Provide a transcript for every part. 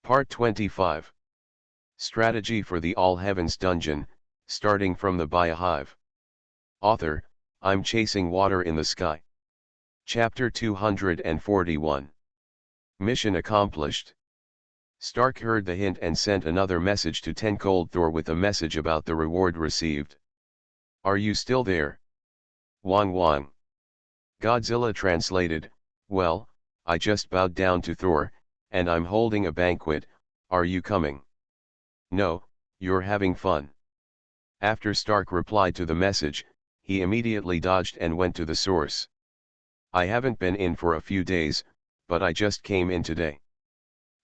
Part 25. Strategy for the All Heavens Dungeon, starting from the Biohive. Author, I'm chasing water in the sky. Chapter 241. Mission accomplished. Stark heard the hint and sent another message to Tenkold Thor with a message about the reward received. Are you still there? Wang Wang. Godzilla translated, well, I just bowed down to Thor, and I'm holding a banquet, are you coming? No, you're having fun. After Stark replied to the message, he immediately dodged and went to the source. I haven't been in for a few days, but I just came in today.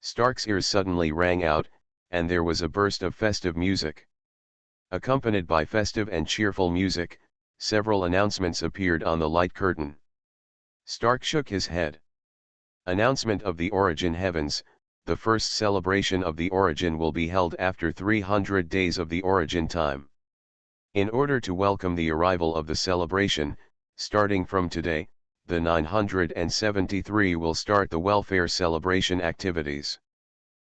Stark's ears suddenly rang out, and there was a burst of festive music. Accompanied by festive and cheerful music, several announcements appeared on the light curtain. Stark shook his head. Announcement of the Origin Heavens. The first celebration of the Origin will be held after 300 days of the Origin time. In order to welcome the arrival of the celebration, starting from today, the 973 will start the welfare celebration activities.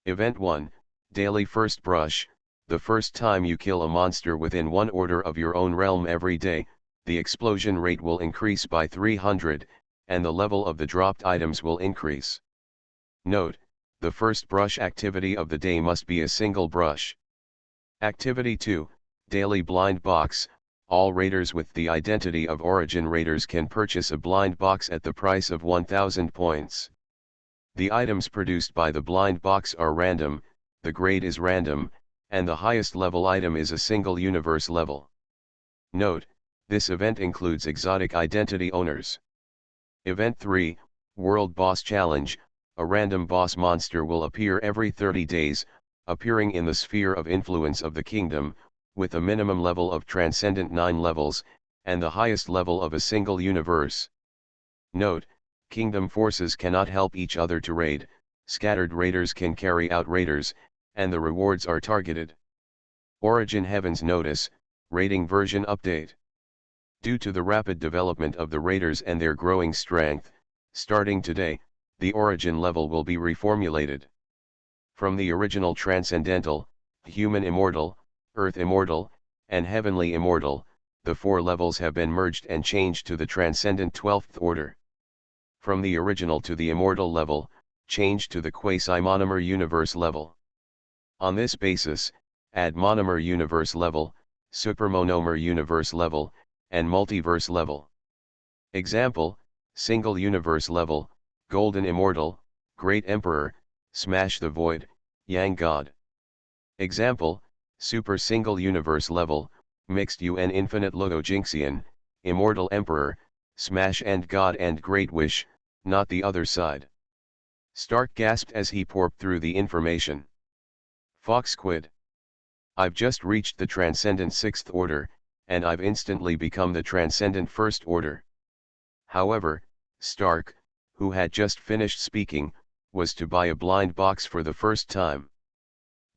Event 1, Daily First Brush. The first time you kill a monster within one order of your own realm every day, the explosion rate will increase by 300, and the level of the dropped items will increase. Note, the first brush activity of the day must be a single brush. Activity 2, Daily Blind Box. All raiders with the identity of Origin raiders can purchase a blind box at the price of 1000 points. The items produced by the blind box are random, the grade is random, and the highest level item is a single universe level. Note, this event includes exotic identity owners. Event 3, World Boss Challenge. A random boss monster will appear every 30 days, appearing in the sphere of influence of the kingdom, with a minimum level of transcendent 9 levels, and the highest level of a single universe. Note, kingdom forces cannot help each other to raid, scattered raiders can carry out raiders, and the rewards are targeted. Origin Heavens Notice, Raiding Version Update. Due to the rapid development of the raiders and their growing strength, starting today, the Origin level will be reformulated. From the original Transcendental, Human Immortal, Earth Immortal, and Heavenly Immortal, the 4 levels have been merged and changed to the Transcendent 12th Order. From the original to the Immortal level, changed to the Quasi-Monomer Universe level. On this basis, add Monomer Universe level, Supermonomer Universe level, and Multiverse level. Example, Single Universe level, Golden Immortal, Great Emperor, Smash the Void, Yang God. Example, Super Single Universe level, Mixed UN Infinite Logo Jinxian, Immortal Emperor, Smash and God and Great Wish, not the other side. Stark gasped as he pored through the information. Fox Squid. I've just reached the Transcendent 6th Order, and I've instantly become the Transcendent 1st Order. However, Stark, who had just finished speaking, was to buy a blind box for the first time.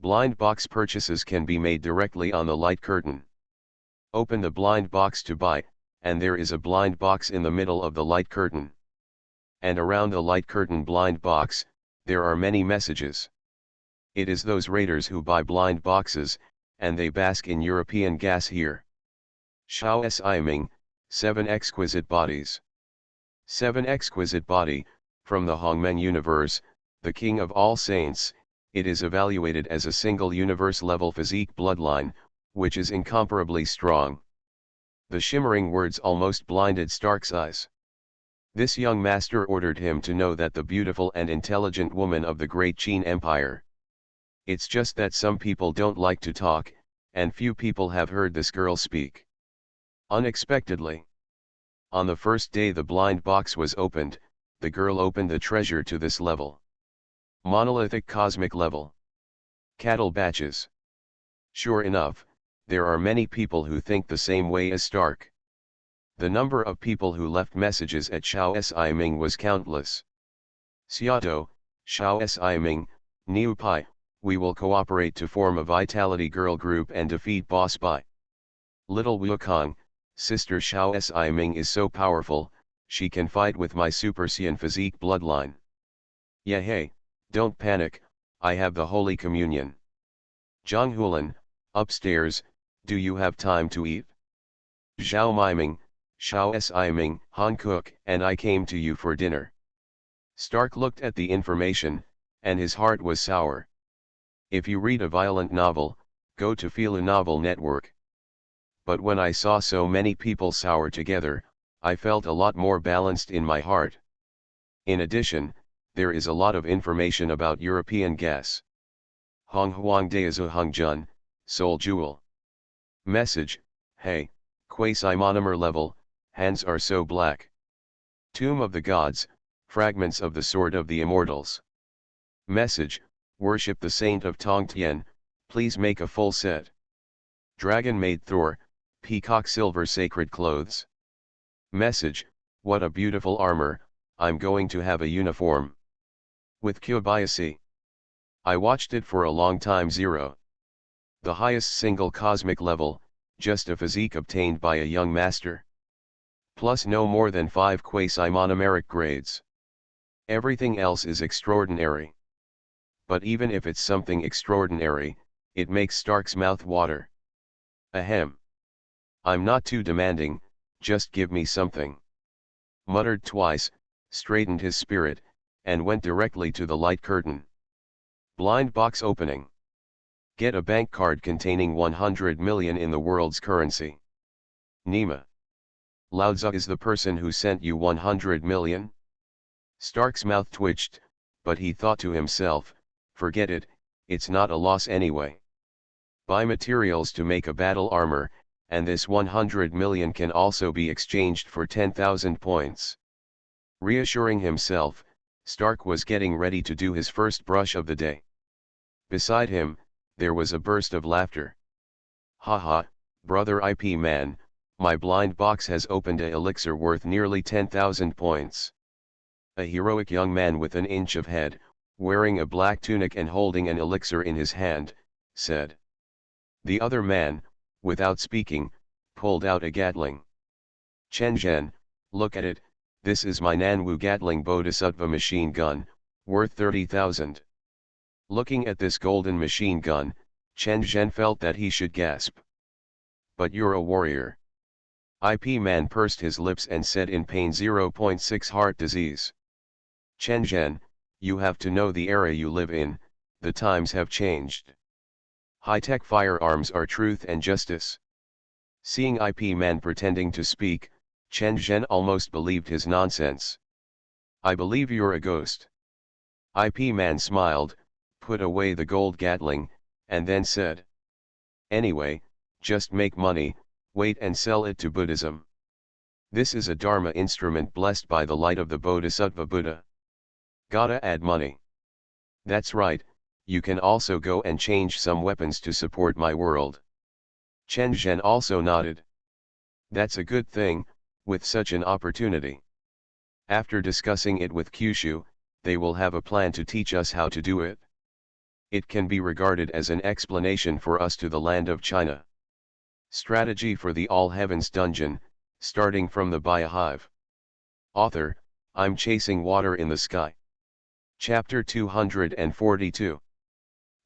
Blind box purchases can be made directly on the light curtain. Open the blind box to buy, and there is a blind box in the middle of the light curtain. And around the light curtain blind box, there are many messages. It is those raiders who buy blind boxes, and they bask in European gas here. Xiao Si Ming, 7 exquisite bodies. 7 exquisite body, from the Hongmeng universe, the king of all saints. It is evaluated as a single universe level physique bloodline, which is incomparably strong. The shimmering words almost blinded Stark's eyes. This young master ordered him to know that the beautiful and intelligent woman of the great Qin Empire. It's just that some people don't like to talk, and few people have heard this girl speak. Unexpectedly. On the first day the blind box was opened, the girl opened the treasure to this level. Monolithic cosmic level. Cattle batches. Sure enough, there are many people who think the same way as Stark. The number of people who left messages at Xiao Si Ming was countless. Xiaoto, Xiao Si Ming, Niu Pai, we will cooperate to form a Vitality Girl group and defeat Boss Bai. Little Wukong, Sister Xiao Si Ming is so powerful, she can fight with my Super Saiyan physique bloodline. Yeah hey, don't panic, I have the Holy Communion. Zhang Hulan, upstairs, do you have time to eat? Zhao Miming, Xiao Siming, Han Cook, and I came to you for dinner. Stark looked at the information, and his heart was sour. If you read a violent novel, go to Feel a Novel Network. But when I saw so many people sour together, I felt a lot more balanced in my heart. In addition, there is a lot of information about European gas. Hong Huang Daezu Hung Jun, Seoul Jewel. Message, hey, quasi-monomer level, hands are so black. Tomb of the Gods, fragments of the Sword of the Immortals. Message, worship the Saint of Tongtian, please make a full set. Dragon Maid Thor, peacock silver sacred clothes. Message, what a beautiful armor, I'm going to have a uniform. With Kobayashi. I watched it for a long time. 0. The highest single cosmic level, just a physique obtained by a young master. Plus no more than 5 quasi-monomeric grades. Everything else is extraordinary. But even if it's something extraordinary, it makes Stark's mouth water. Ahem. I'm not too demanding, just give me something. Muttered twice, straightened his spirit, and went directly to the light curtain. Blind box opening. Get a bank card containing 100 million in the world's currency. Nima. Lao Tzu is the person who sent you 100 million? Stark's mouth twitched, but he thought to himself, forget it, it's not a loss anyway. Buy materials to make a battle armor, and this 100 million can also be exchanged for 10,000 points. Reassuring himself, Stark was getting ready to do his first brush of the day. Beside him, there was a burst of laughter. Haha, brother IP man, my blind box has opened a elixir worth nearly 10,000 points. A heroic young man with an inch of head, wearing a black tunic and holding an elixir in his hand, said. The other man, without speaking, pulled out a Gatling. Chen Zhen, look at it, this is my Nanwu Gatling Bodhisattva machine gun, worth 30,000. Looking at this golden machine gun, Chen Zhen felt that he should gasp. But you're a warrior. IP man pursed his lips and said in pain 0.6 heart disease. Chen Zhen, you have to know the era you live in, the times have changed. High-tech firearms are truth and justice. Seeing IP man pretending to speak, Chen Zhen almost believed his nonsense. I believe you're a ghost. IP man smiled, put away the gold Gatling, and then said. Anyway, just make money, wait and sell it to Buddhism. This is a Dharma instrument blessed by the light of the Bodhisattva Buddha. Gotta add money. That's right, you can also go and change some weapons to support my world. Chen Zhen also nodded. That's a good thing, with such an opportunity. After discussing it with Kyushu, they will have a plan to teach us how to do it. It can be regarded as an explanation for us to the land of China. Strategy for the All Heavens Dungeon, starting from the Biohive. Author, I'm chasing water in the sky. Chapter 242.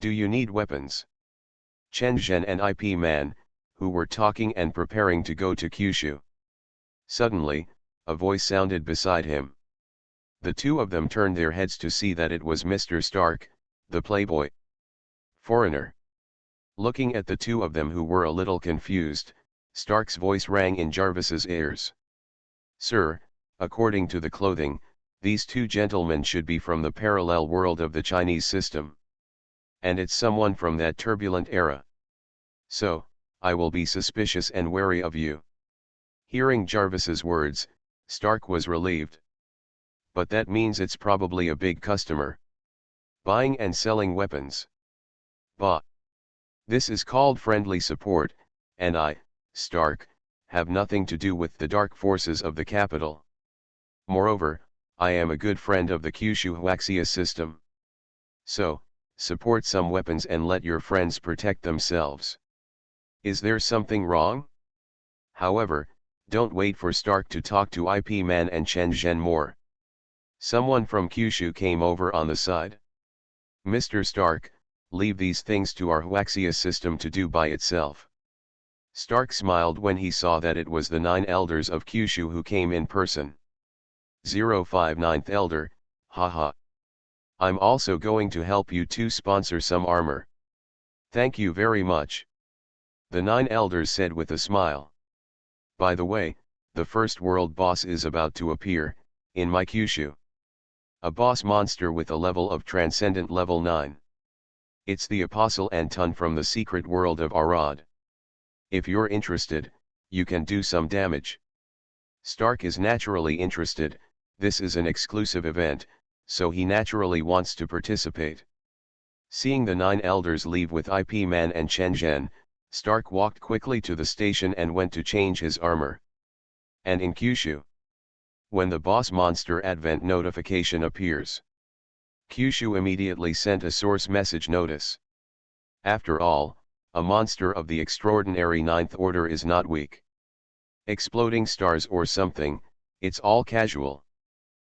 Do you need weapons? Chen Zhen and IP Man, who were talking and preparing to go to Kyushu. Suddenly, a voice sounded beside him. The two of them turned their heads to see that it was Mr. Stark, the playboy. Foreigner. Looking at the two of them who were a little confused, Stark's voice rang in Jarvis's ears. Sir, according to the clothing, these two gentlemen should be from the parallel world of the Chinese system. And it's someone from that turbulent era. So, I will be suspicious and wary of you. Hearing Jarvis's words, Stark was relieved. But that means it's probably a big customer. Buying and selling weapons. Bah. This is called friendly support, and I, Stark, have nothing to do with the dark forces of the capital. Moreover, I am a good friend of the Kyushu Huaxia system. So, support some weapons and let your friends protect themselves. Is there something wrong? However, don't wait for Stark to talk to IP Man and Chen Zhen more. Someone from Kyushu came over on the side. Mr. Stark, leave these things to our Huaxia system to do by itself. Stark smiled when he saw that it was the 9 elders of Kyushu who came in person. 059th Elder, haha. I'm also going to help you to sponsor some armor. Thank you very much. The 9 elders said with a smile. By the way, the first world boss is about to appear, in my Kyushu. A boss monster with a level of transcendent level 9. It's the Apostle Anton from the secret world of Arad. If you're interested, you can do some damage. Stark is naturally interested, this is an exclusive event, so he naturally wants to participate. Seeing the 9 elders leave with IP Man and Chen Zhen, Stark walked quickly to the station and went to change his armor. And in Kyushu, when the boss monster advent notification appears, Kyushu immediately sent a source message notice. After all, a monster of the extraordinary 9th order is not weak. Exploding stars or something, it's all casual.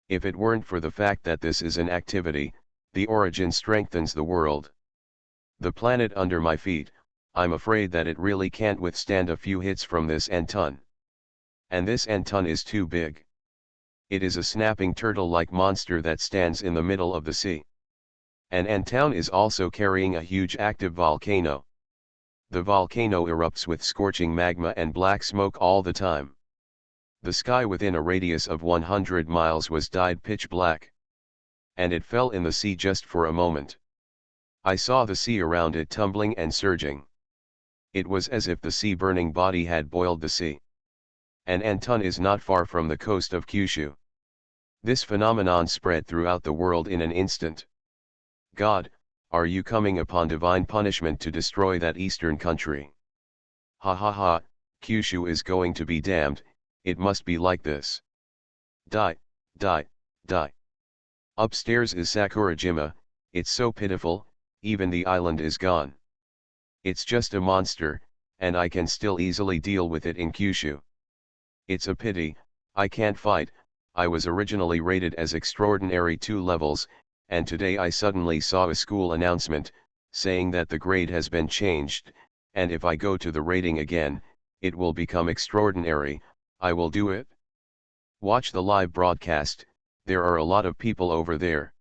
If it weren't for the fact that this is an activity, the origin strengthens the world. The planet under my feet, I'm afraid that it really can't withstand a few hits from this Anton. And this Anton is too big. It is a snapping turtle-like monster that stands in the middle of the sea. And Anton is also carrying a huge active volcano. The volcano erupts with scorching magma and black smoke all the time. The sky within a radius of 100 miles was dyed pitch black. And it fell in the sea just for a moment. I saw the sea around it tumbling and surging. It was as if the sea-burning body had boiled the sea. And Anton is not far from the coast of Kyushu. This phenomenon spread throughout the world in an instant. God, are you coming upon divine punishment to destroy that eastern country? Ha ha ha, Kyushu is going to be damned, it must be like this. Die, die, die. Upstairs is Sakurajima, it's so pitiful, even the island is gone. It's just a monster, and I can still easily deal with it in Kyushu. It's a pity, I can't fight, I was originally rated as extraordinary 2 levels, and today I suddenly saw a school announcement, saying that the grade has been changed, and if I go to the rating again, it will become extraordinary, I will do it. Watch the live broadcast, there are a lot of people over there.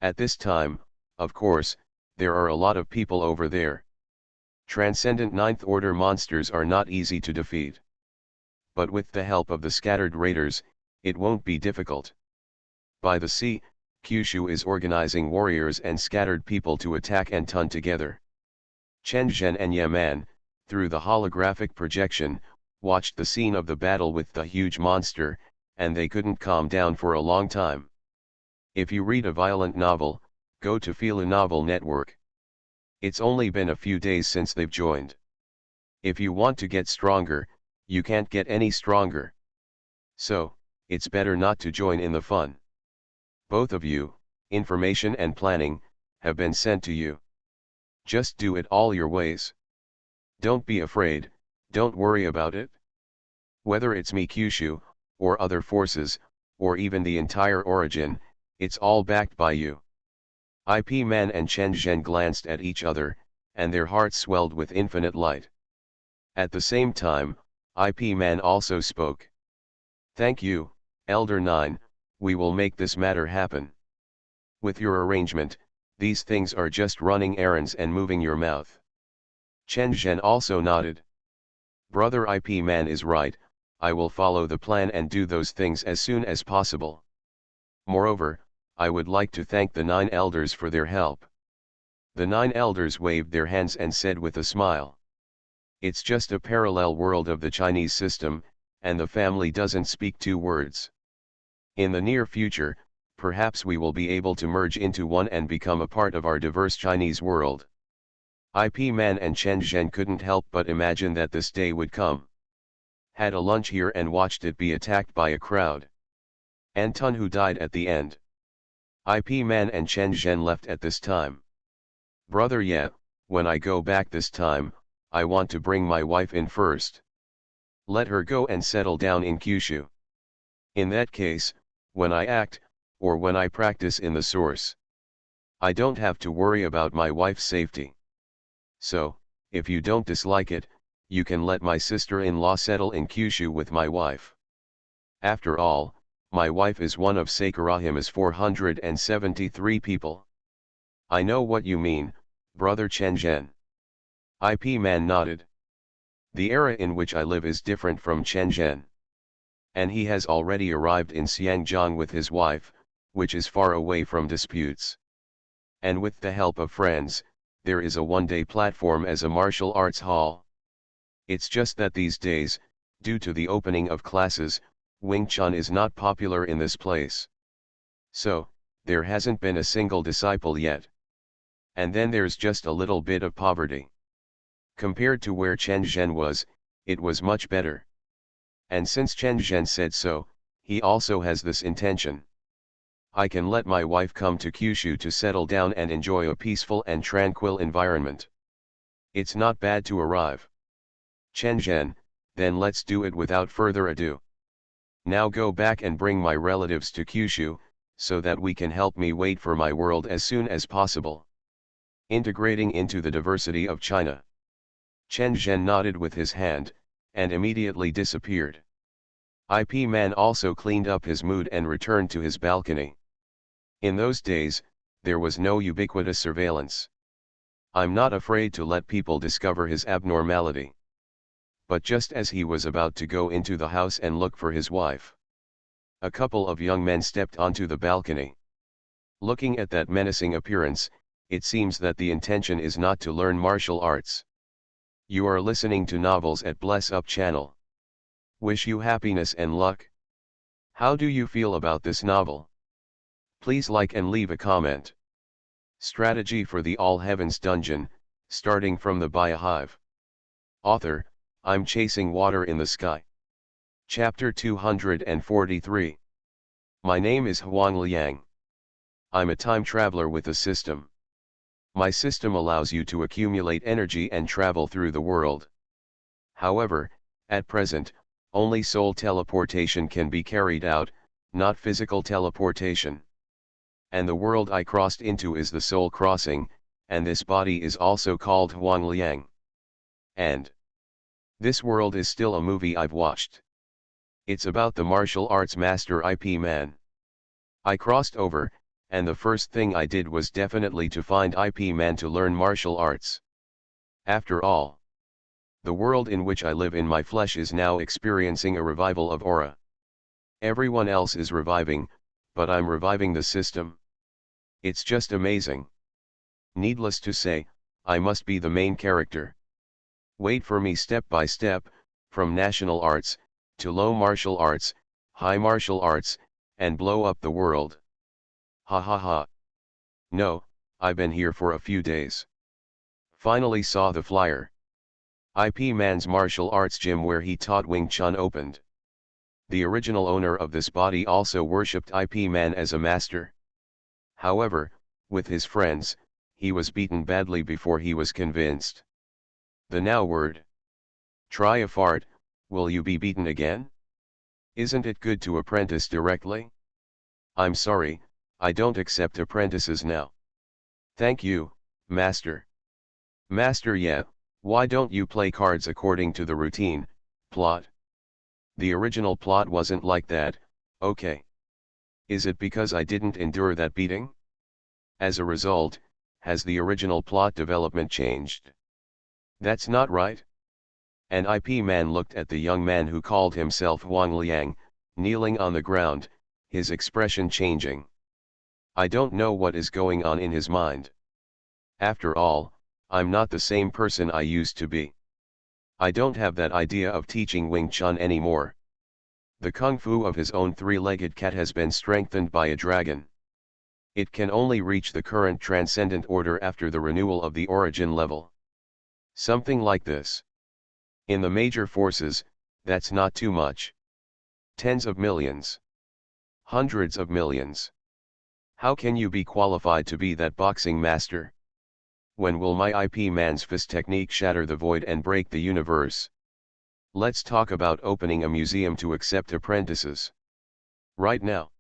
At this time, of course, there are a lot of people over there. Transcendent 9th order monsters are not easy to defeat. But with the help of the scattered raiders, it won't be difficult. By the sea, Kyushu is organizing warriors and scattered people to attack Anton together. Chen Zhen and Yaman, through the holographic projection, watched the scene of the battle with the huge monster, and they couldn't calm down for a long time. If you read a violent novel, go to Fila Novel Network. It's only been a few days since they've joined. If you want to get stronger, you can't get any stronger. So, it's better not to join in the fun. Both of you, information and planning, have been sent to you. Just do it all your ways. Don't be afraid, don't worry about it. Whether it's me Kyushu, or other forces, or even the entire origin, it's all backed by you. IP Man and Chen Zhen glanced at each other, and their hearts swelled with infinite light. At the same time, IP Man also spoke. Thank you, Elder 9, we will make this matter happen. With your arrangement, these things are just running errands and moving your mouth. Chen Zhen also nodded. Brother IP Man is right, I will follow the plan and do those things as soon as possible. Moreover, I would like to thank the 9 elders for their help. The 9 elders waved their hands and said with a smile. It's just a parallel world of the Chinese system, and the family doesn't speak 2 words. In the near future, perhaps we will be able to merge into one and become a part of our diverse Chinese world. IP Man and Chen Zhen couldn't help but imagine that this day would come. Had a lunch here and watched it be attacked by a crowd. Anton who died at the end. IP Man and Chen Zhen left at this time. Brother, yeah, when I go back this time, I want to bring my wife in first. Let her go and settle down in Kyushu. In that case, when I act, or when I practice in the source, I don't have to worry about my wife's safety. So, if you don't dislike it, you can let my sister-in-law settle in Kyushu with my wife. After all, my wife is one of Sakurahima's 473 people. I know what you mean, brother Chenzhen. IP Man nodded. The era in which I live is different from Chenzhen. And he has already arrived in Xiangjiang with his wife, which is far away from disputes. And with the help of friends, there is a one-day platform as a martial arts hall. It's just that these days, due to the opening of classes, Wing Chun is not popular in this place. So, there hasn't been a single disciple yet. And then there's just a little bit of poverty. Compared to where Chen Zhen was, it was much better. And since Chen Zhen said so, he also has this intention. I can let my wife come to Kyushu to settle down and enjoy a peaceful and tranquil environment. It's not bad to arrive. Chen Zhen, then let's do it without further ado. Now go back and bring my relatives to Kyushu, so that we can help me wait for my world as soon as possible. Integrating into the diversity of China. Chen Zhen nodded with his hand, and immediately disappeared. IP Man also cleaned up his mood and returned to his balcony. In those days, there was no ubiquitous surveillance. I'm not afraid to let people discover his abnormality. But just as he was about to go into the house and look for his wife, a couple of young men stepped onto the balcony. Looking at that menacing appearance, it seems that the intention is not to learn martial arts. You are listening to Novels at Bless Up channel. Wish you happiness and luck. How do you feel about this novel? Please like and leave a comment. Strategy for the All Heavens Dungeon, starting from the Biohive. Author, I'm Chasing Water in the Sky. Chapter 243. My name is Huang Liang. I'm a time traveler with a system. My system allows you to accumulate energy and travel through the world. However, at present, only soul teleportation can be carried out, not physical teleportation. And the world I crossed into is the soul crossing, and this body is also called Huang Liang. And this world is still a movie I've watched. It's about the martial arts master IP Man. I crossed over, and the first thing I did was definitely to find IP Man to learn martial arts. After all, the world in which I live in my flesh is now experiencing a revival of aura. Everyone else is reviving, but I'm reviving the system. It's just amazing. Needless to say, I must be the main character. Wait for me step by step, from national arts, to low martial arts, high martial arts, and blow up the world. Ha ha ha. No, I've been here for a few days. Finally saw the flyer. IP Man's martial arts gym where he taught Wing Chun opened. The original owner of this body also worshipped IP Man as a master. However, with his friends, he was beaten badly before he was convinced. The now word. Try a fart, will you be beaten again? Isn't it good to apprentice directly? I'm sorry, I don't accept apprentices now. Thank you, master. Master, yeah, why don't you play cards according to the routine, plot? The original plot wasn't like that, okay. Is it because I didn't endure that beating? As a result, has the original plot development changed? That's not right. An IP Man looked at the young man who called himself Huang Liang, kneeling on the ground, his expression changing. I don't know what is going on in his mind. After all, I'm not the same person I used to be. I don't have that idea of teaching Wing Chun anymore. The kung fu of his own three-legged cat has been strengthened by a dragon. It can only reach the current transcendent order after the renewal of the origin level. Something like this. In the major forces, that's not too much. Tens of millions. Hundreds of millions. How can you be qualified to be that boxing master? When will my IP Man's fist technique shatter the void and break the universe? Let's talk about opening a museum to accept apprentices. Right now.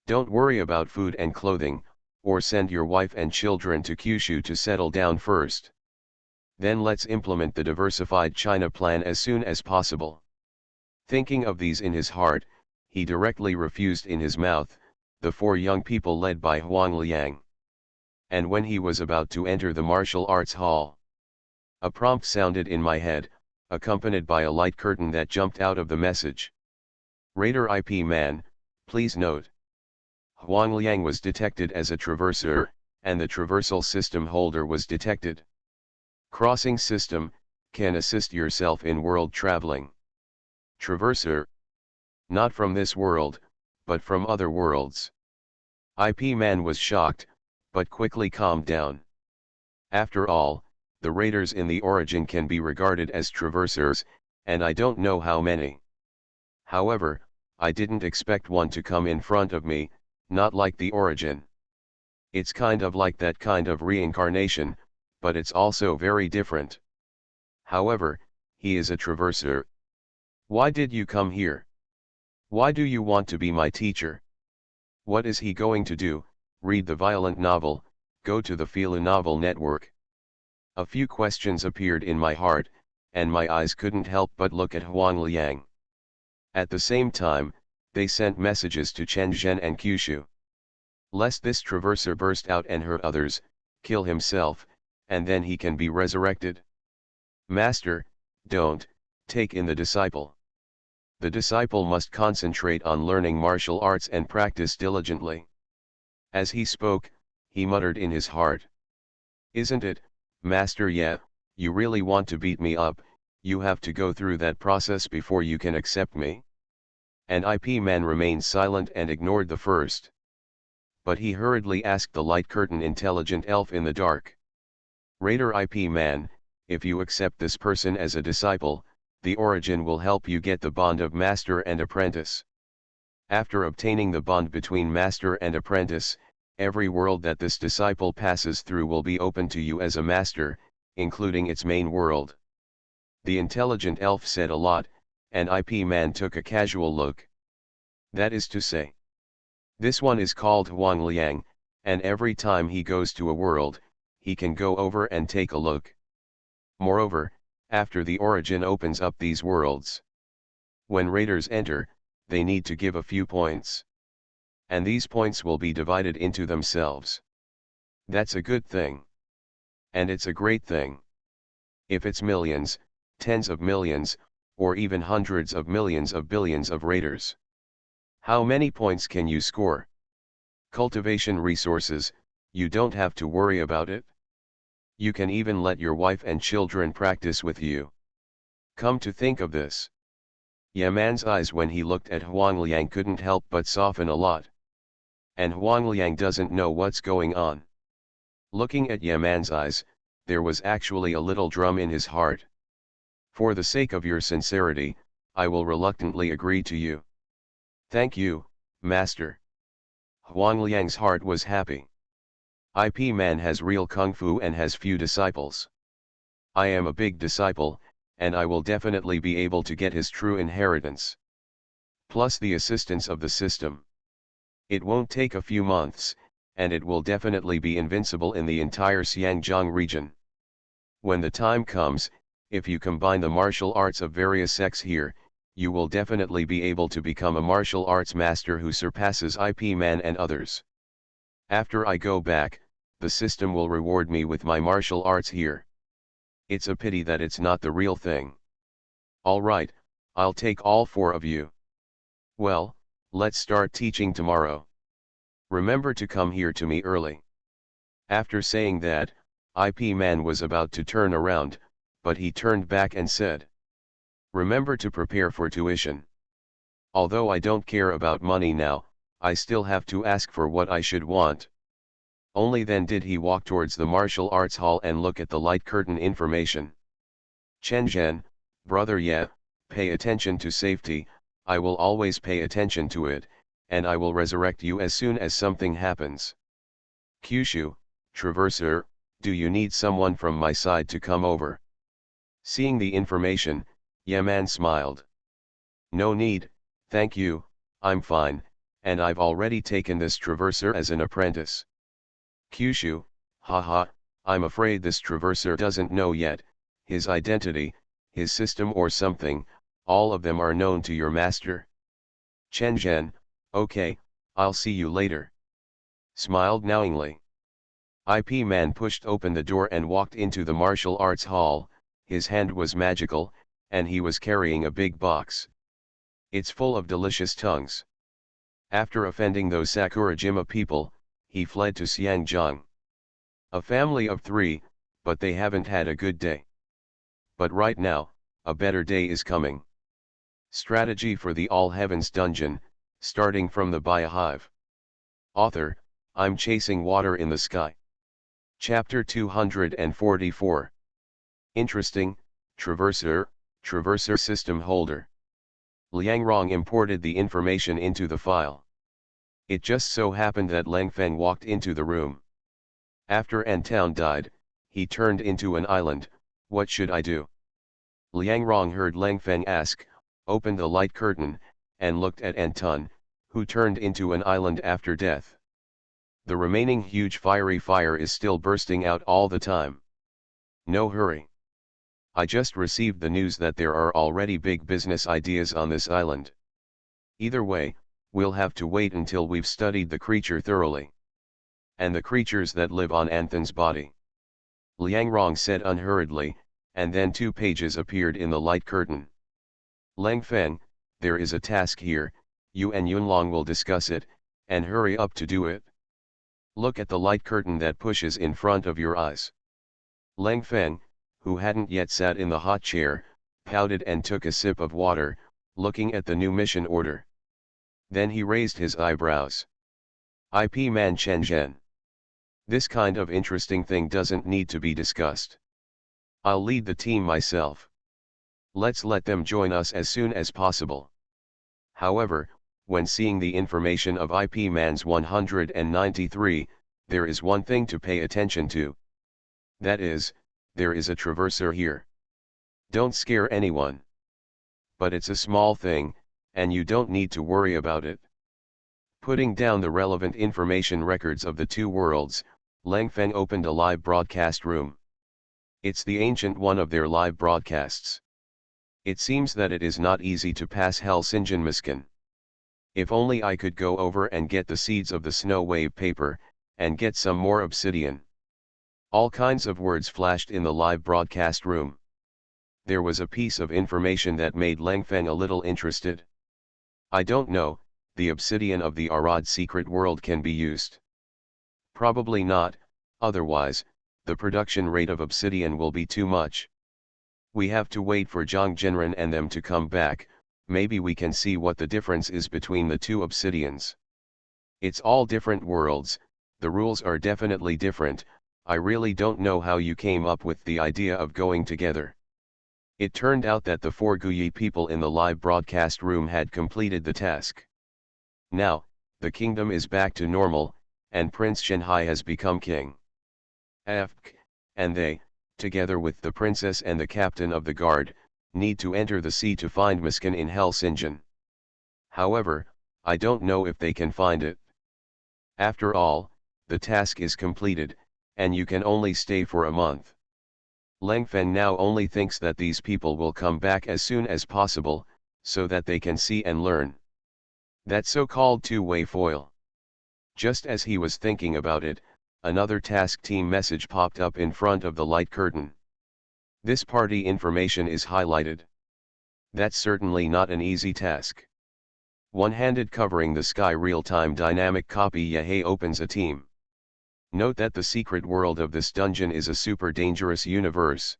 Don't worry about food and clothing, or send your wife and children to Kyushu to settle down first. Then let's implement the diversified China plan as soon as possible. Thinking of these in his heart, he directly refused in his mouth, the 4 young people led by Huang Liang. And when he was about to enter the martial arts hall, a prompt sounded in my head, accompanied by a light curtain that jumped out of the message. Raider IP man, please note. Huang Liang was detected as a traverser, and the traversal system holder was detected. Crossing system, can assist yourself in world traveling. Traverser, not from this world, but from other worlds. IP man was shocked, but quickly calmed down. After all, the raiders in the origin can be regarded as traversers, and I don't know how many. However, I didn't expect one to come in front of me, not like the origin. It's kind of like that kind of reincarnation, but it's also very different. However, he is a traverser. Why did you come here? Why do you want to be my teacher? What is he going to do? Read the violent novel, go to the Philo Novel Network. A few questions appeared in my heart, and my eyes couldn't help but look at Huang Liang. At the same time, they sent messages to Chen Zhen and Kyushu. Lest this traverser burst out and hurt others, kill himself, and then he can be resurrected. Master, don't take in the disciple. The disciple must concentrate on learning martial arts and practice diligently. As he spoke, he muttered in his heart. Isn't it, Master? Yeah, you really want to beat me up, you have to go through that process before you can accept me. And IP man remained silent and ignored the first. But he hurriedly asked the light curtain intelligent elf in the dark. Raider IP man, if you accept this person as a disciple, the origin will help you get the bond of master and apprentice. After obtaining the bond between master and apprentice, every world that this disciple passes through will be open to you as a master, including its main world. The intelligent elf said a lot, and IP man took a casual look. That is to say, this one is called Huang Liang, and every time he goes to a world, he can go over and take a look. Moreover, after the origin opens up these worlds, when raiders enter, they need to give a few points. And these points will be divided into themselves. That's a good thing. And it's a great thing. If it's millions, tens of millions, or even hundreds of millions of billions of raiders, how many points can you score? Cultivation resources, you don't have to worry about it. You can even let your wife and children practice with you. Come to think of this. Yaman's eyes when he looked at Huang Liang couldn't help but soften a lot. And Huang Liang doesn't know what's going on. Looking at Yaman's eyes, there was actually a little drum in his heart. For the sake of your sincerity, I will reluctantly agree to you. Thank you, Master. Huang Liang's heart was happy. IP man has real kung fu and has few disciples. I am a big disciple, and I will definitely be able to get his true inheritance. Plus the assistance of the system. It won't take a few months, and it will definitely be invincible in the entire Xiangjiang region. When the time comes, if you combine the martial arts of various sects here, you will definitely be able to become a martial arts master who surpasses IP man and others. After I go back, the system will reward me with my martial arts here. It's a pity that it's not the real thing. Alright, I'll take all 4 of you. Well, let's start teaching tomorrow. Remember to come here to me early. After saying that, IP man was about to turn around, but he turned back and said, remember to prepare for tuition. Although I don't care about money now, I still have to ask for what I should want. Only then did he walk towards the martial arts hall and look at the light curtain information. Chen Zhen, brother, yeah, pay attention to safety, I will always pay attention to it, and I will resurrect you as soon as something happens. Kyushu, Traverser, do you need someone from my side to come over? Seeing the information, Yaman smiled. No need, thank you, I'm fine, and I've already taken this Traverser as an apprentice. Kyushu, haha, I'm afraid this traverser doesn't know yet, his identity, his system or something, all of them are known to your master. Chenzhen, okay, I'll see you later. Smiled knowingly. IP Man pushed open the door and walked into the martial arts hall, his hand was magical, and he was carrying a big box. It's full of delicious tongues. After offending those Sakurajima people, he fled to Xiangjiang. A family of 3, but they haven't had a good day. But right now, a better day is coming. Strategy for the All Heavens Dungeon, starting from the Biohive. Author, I'm chasing water in the sky. Chapter 244. Interesting, Traverser System Holder. Liangrong imported the information into the file. It just so happened that Langfeng walked into the room. After Antown died, he turned into an island. What should I do? Liangrong heard Langfeng ask, opened the light curtain, and looked at Anton, who turned into an island after death. The remaining huge fiery fire is still bursting out all the time. No hurry. I just received the news that there are already big business ideas on this island. Either way, we'll have to wait until we've studied the creature thoroughly. And the creatures that live on Anthon's body. Liangrong said unhurriedly, and then 2 pages appeared in the light curtain. Langfeng, there is a task here, you and Yunlong will discuss it, and hurry up to do it. Look at the light curtain that pushes in front of your eyes. Langfeng, who hadn't yet sat in the hot chair, pouted and took a sip of water, looking at the new mission order. Then he raised his eyebrows. IP Man Chenzhen. This kind of interesting thing doesn't need to be discussed. I'll lead the team myself. Let's let them join us as soon as possible. However, when seeing the information of IP Man's 193, there is one thing to pay attention to. That is, there is a traverser here. Don't scare anyone. But it's a small thing, and you don't need to worry about it. Putting down the relevant information records of the 2 worlds, Langfeng opened a live broadcast room. It's the ancient one of their live broadcasts. It seems that it is not easy to pass Helsingen Miskin. If only I could go over and get the seeds of the snow wave paper, and get some more obsidian. All kinds of words flashed in the live broadcast room. There was a piece of information that made Langfeng a little interested. I don't know, the obsidian of the Arad secret world can be used. Probably not, otherwise, the production rate of obsidian will be too much. We have to wait for Zhang Zhenren and them to come back, maybe we can see what the difference is between the 2 obsidians. It's all different worlds, the rules are definitely different, I really don't know how you came up with the idea of going together. It turned out that the 4 Guyi people in the live broadcast room had completed the task. Now, the kingdom is back to normal, and Prince Shenhai has become king. And they, together with the princess and the captain of the guard, need to enter the sea to find Miskin in Helsingen. However, I don't know if they can find it. After all, the task is completed, and you can only stay for a month. Langfeng now only thinks that these people will come back as soon as possible, so that they can see and learn. That so-called 2-way foil. Just as he was thinking about it, another task team message popped up in front of the light curtain. This party information is highlighted. That's certainly not an easy task. One-handed covering the sky real-time dynamic copy Yahei opens a team. Note that the secret world of this dungeon is a super dangerous universe.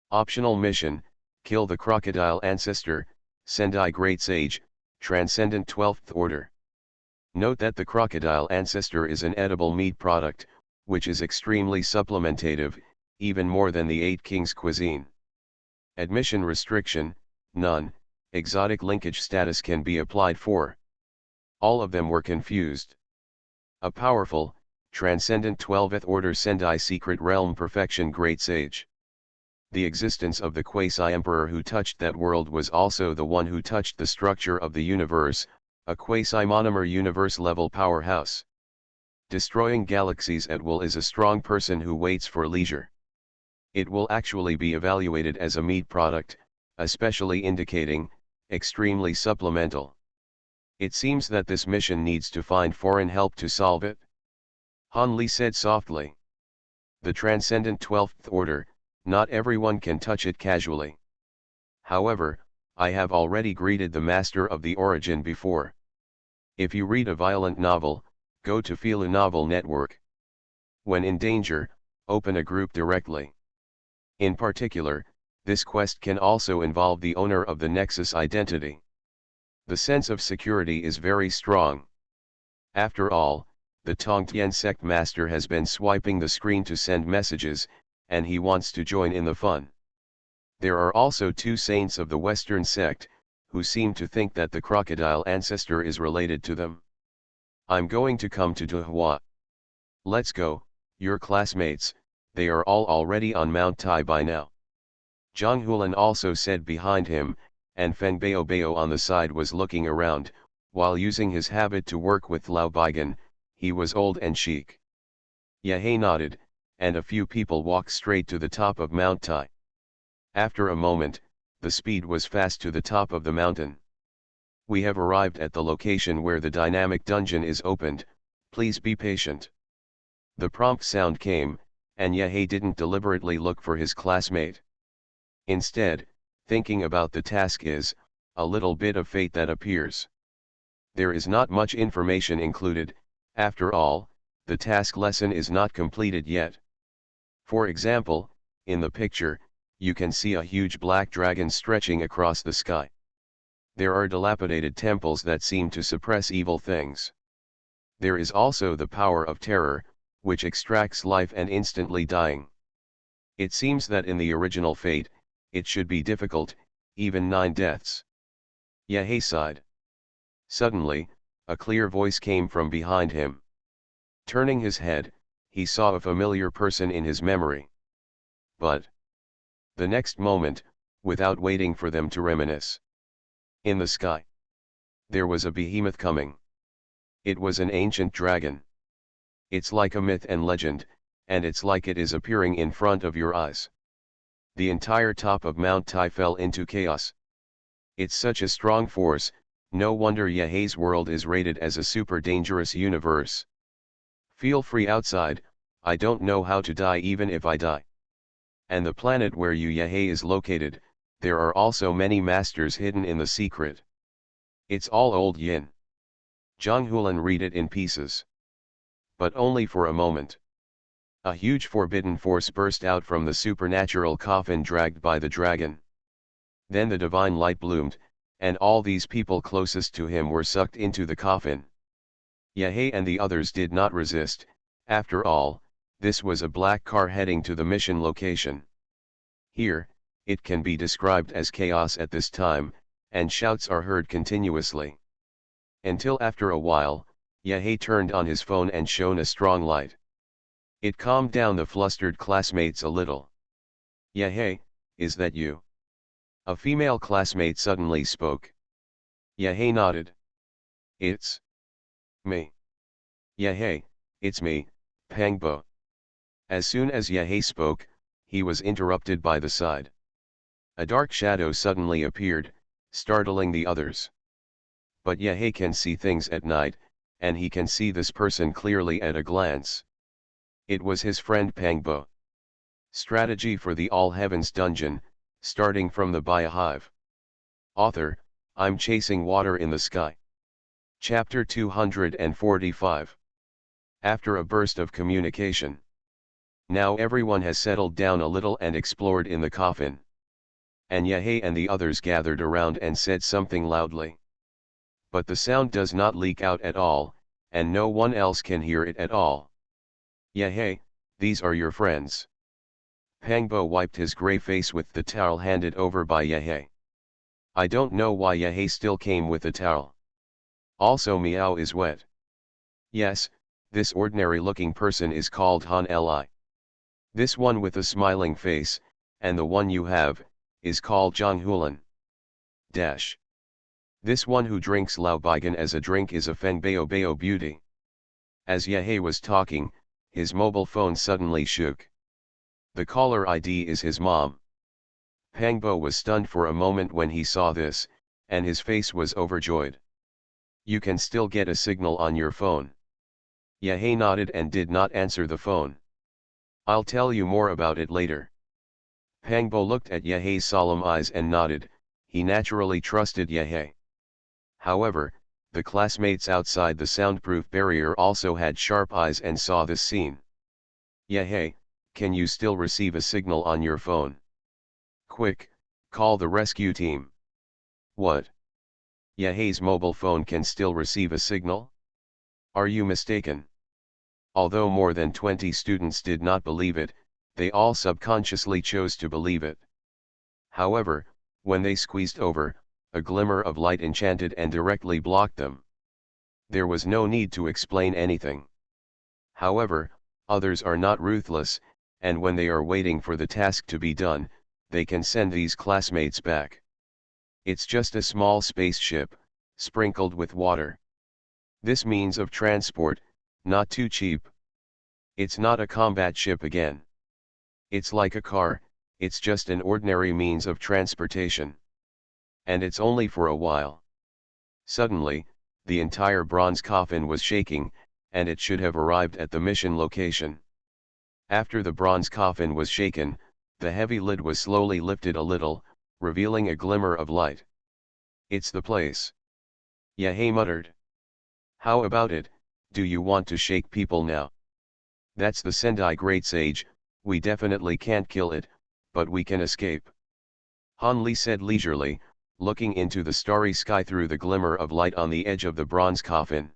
Optional mission, kill the crocodile ancestor, Sendai Great Sage, Transcendent 12th Order. Note that the crocodile ancestor is an edible meat product, which is extremely supplementative, even more than the 8 Kings cuisine. Admission restriction, none, exotic linkage status can be applied for. All of them were confused. A powerful, transcendent 12th Order Sendai Secret Realm Perfection Great Sage. The existence of the quasi-emperor who touched that world was also the one who touched the structure of the universe, a quasi-monomer universe-level powerhouse. Destroying galaxies at will is a strong person who waits for leisure. It will actually be evaluated as a meat product, especially indicating, extremely supplemental. It seems that this mission needs to find foreign help to solve it. Han Li said softly. The transcendent 12th order, not everyone can touch it casually. However, I have already greeted the master of the origin before. If you read a violent novel, go to Filu Novel Network. When in danger, open a group directly. In particular, this quest can also involve the owner of the Nexus identity. The sense of security is very strong. After all, the Tongtian sect master has been swiping the screen to send messages, and he wants to join in the fun. There are also two saints of the Western sect, who seem to think that the crocodile ancestor is related to them. I'm going to come to Duhua. Let's go, your classmates, they are all already on Mount Tai by now. Zhang Hulan also said behind him, and Feng Baobao on the side was looking around, while using his habit to work with Lao Baigan, he was old and chic. Yahei nodded, and a few people walked straight to the top of Mount Tai. After a moment, the speed was fast to the top of the mountain. We have arrived at the location where the dynamic dungeon is opened, please be patient. The prompt sound came, and Yahei didn't deliberately look for his classmate. Instead, thinking about the task is a little bit of fate that appears. There is not much information included, after all, the task lesson is not completed yet. For example, in the picture, you can see a huge black dragon stretching across the sky. There are dilapidated temples that seem to suppress evil things. There is also the power of terror, which extracts life and instantly dying. It seems that in the original fate, it should be difficult, even 9 deaths. Yahei sighed. Suddenly, a clear voice came from behind him. Turning his head, he saw a familiar person in his memory. But the next moment, without waiting for them to reminisce, in the sky, there was a behemoth coming. It was an ancient dragon. It's like a myth and legend, and it's like it is appearing in front of your eyes. The entire top of Mount Tai fell into chaos. It's such a strong force, no wonder Yahei's world is rated as a super dangerous universe. Feel free outside, I don't know how to die even if I die. And the planet where Yahei is located, there are also many masters hidden in the secret. It's all old yin. Zhang Hulan read it in pieces. But only for a moment. A huge forbidden force burst out from the supernatural coffin dragged by the dragon. Then the divine light bloomed, and all these people closest to him were sucked into the coffin. Yahei and the others did not resist, after all, this was a black car heading to the mission location. Here, it can be described as chaos at this time, and shouts are heard continuously. Until after a while, Yahei turned on his phone and shone a strong light. It calmed down the flustered classmates a little. Yahei, is that you? A female classmate suddenly spoke. Yahei nodded. It's me. Yahei, it's me, Pangbo. As soon as Yahei spoke, he was interrupted by the side. A dark shadow suddenly appeared, startling the others. But Yahei can see things at night, and he can see this person clearly at a glance. It was his friend Pangbo. Strategy for the All Heavens Dungeon, starting from the Biohive. Author, I'm Chasing Water in the Sky. Chapter 245. After a burst of communication. Now everyone has settled down a little and explored in the coffin. And Yahei and the others gathered around and said something loudly. But the sound does not leak out at all, and no one else can hear it at all. Yahei, these are your friends. Pangbo wiped his grey face with the towel handed over by Yahei. I don't know why Yahei still came with the towel. Also Miao is wet. Yes, this ordinary-looking person is called Han Li. This one with a smiling face, and the one you have, is called Zhang Hulan. Dash. This one who drinks Lao Baigan as a drink is a Feng Baobao beauty. As Yehei was talking, his mobile phone suddenly shook. The caller ID is his mom. Pangbo was stunned for a moment when he saw this, and his face was overjoyed. You can still get a signal on your phone. Yehei nodded and did not answer the phone. I'll tell you more about it later. Pangbo looked at Yehei's solemn eyes and nodded. He naturally trusted Yehei. However, the classmates outside the soundproof barrier also had sharp eyes and saw this scene. Yehei, can you still receive a signal on your phone? Quick, call the rescue team. What? Yehei's mobile phone can still receive a signal? Are you mistaken? Although more than 20 students did not believe it, they all subconsciously chose to believe it. However, when they squeezed over, a glimmer of light enchanted and directly blocked them. There was no need to explain anything. However, others are not ruthless, and when they are waiting for the task to be done, they can send these classmates back. It's just a small spaceship, sprinkled with water. This means of transport, not too cheap. It's not a combat ship again. It's like a car, it's just an ordinary means of transportation. And it's only for a while. Suddenly, the entire bronze coffin was shaking, and it should have arrived at the mission location. After the bronze coffin was shaken, the heavy lid was slowly lifted a little, revealing a glimmer of light. It's the place. Yehei muttered. How about it, do you want to shake people now? That's the Sendai Great Sage, we definitely can't kill it, but we can escape. Han Li said leisurely, looking into the starry sky through the glimmer of light on the edge of the bronze coffin.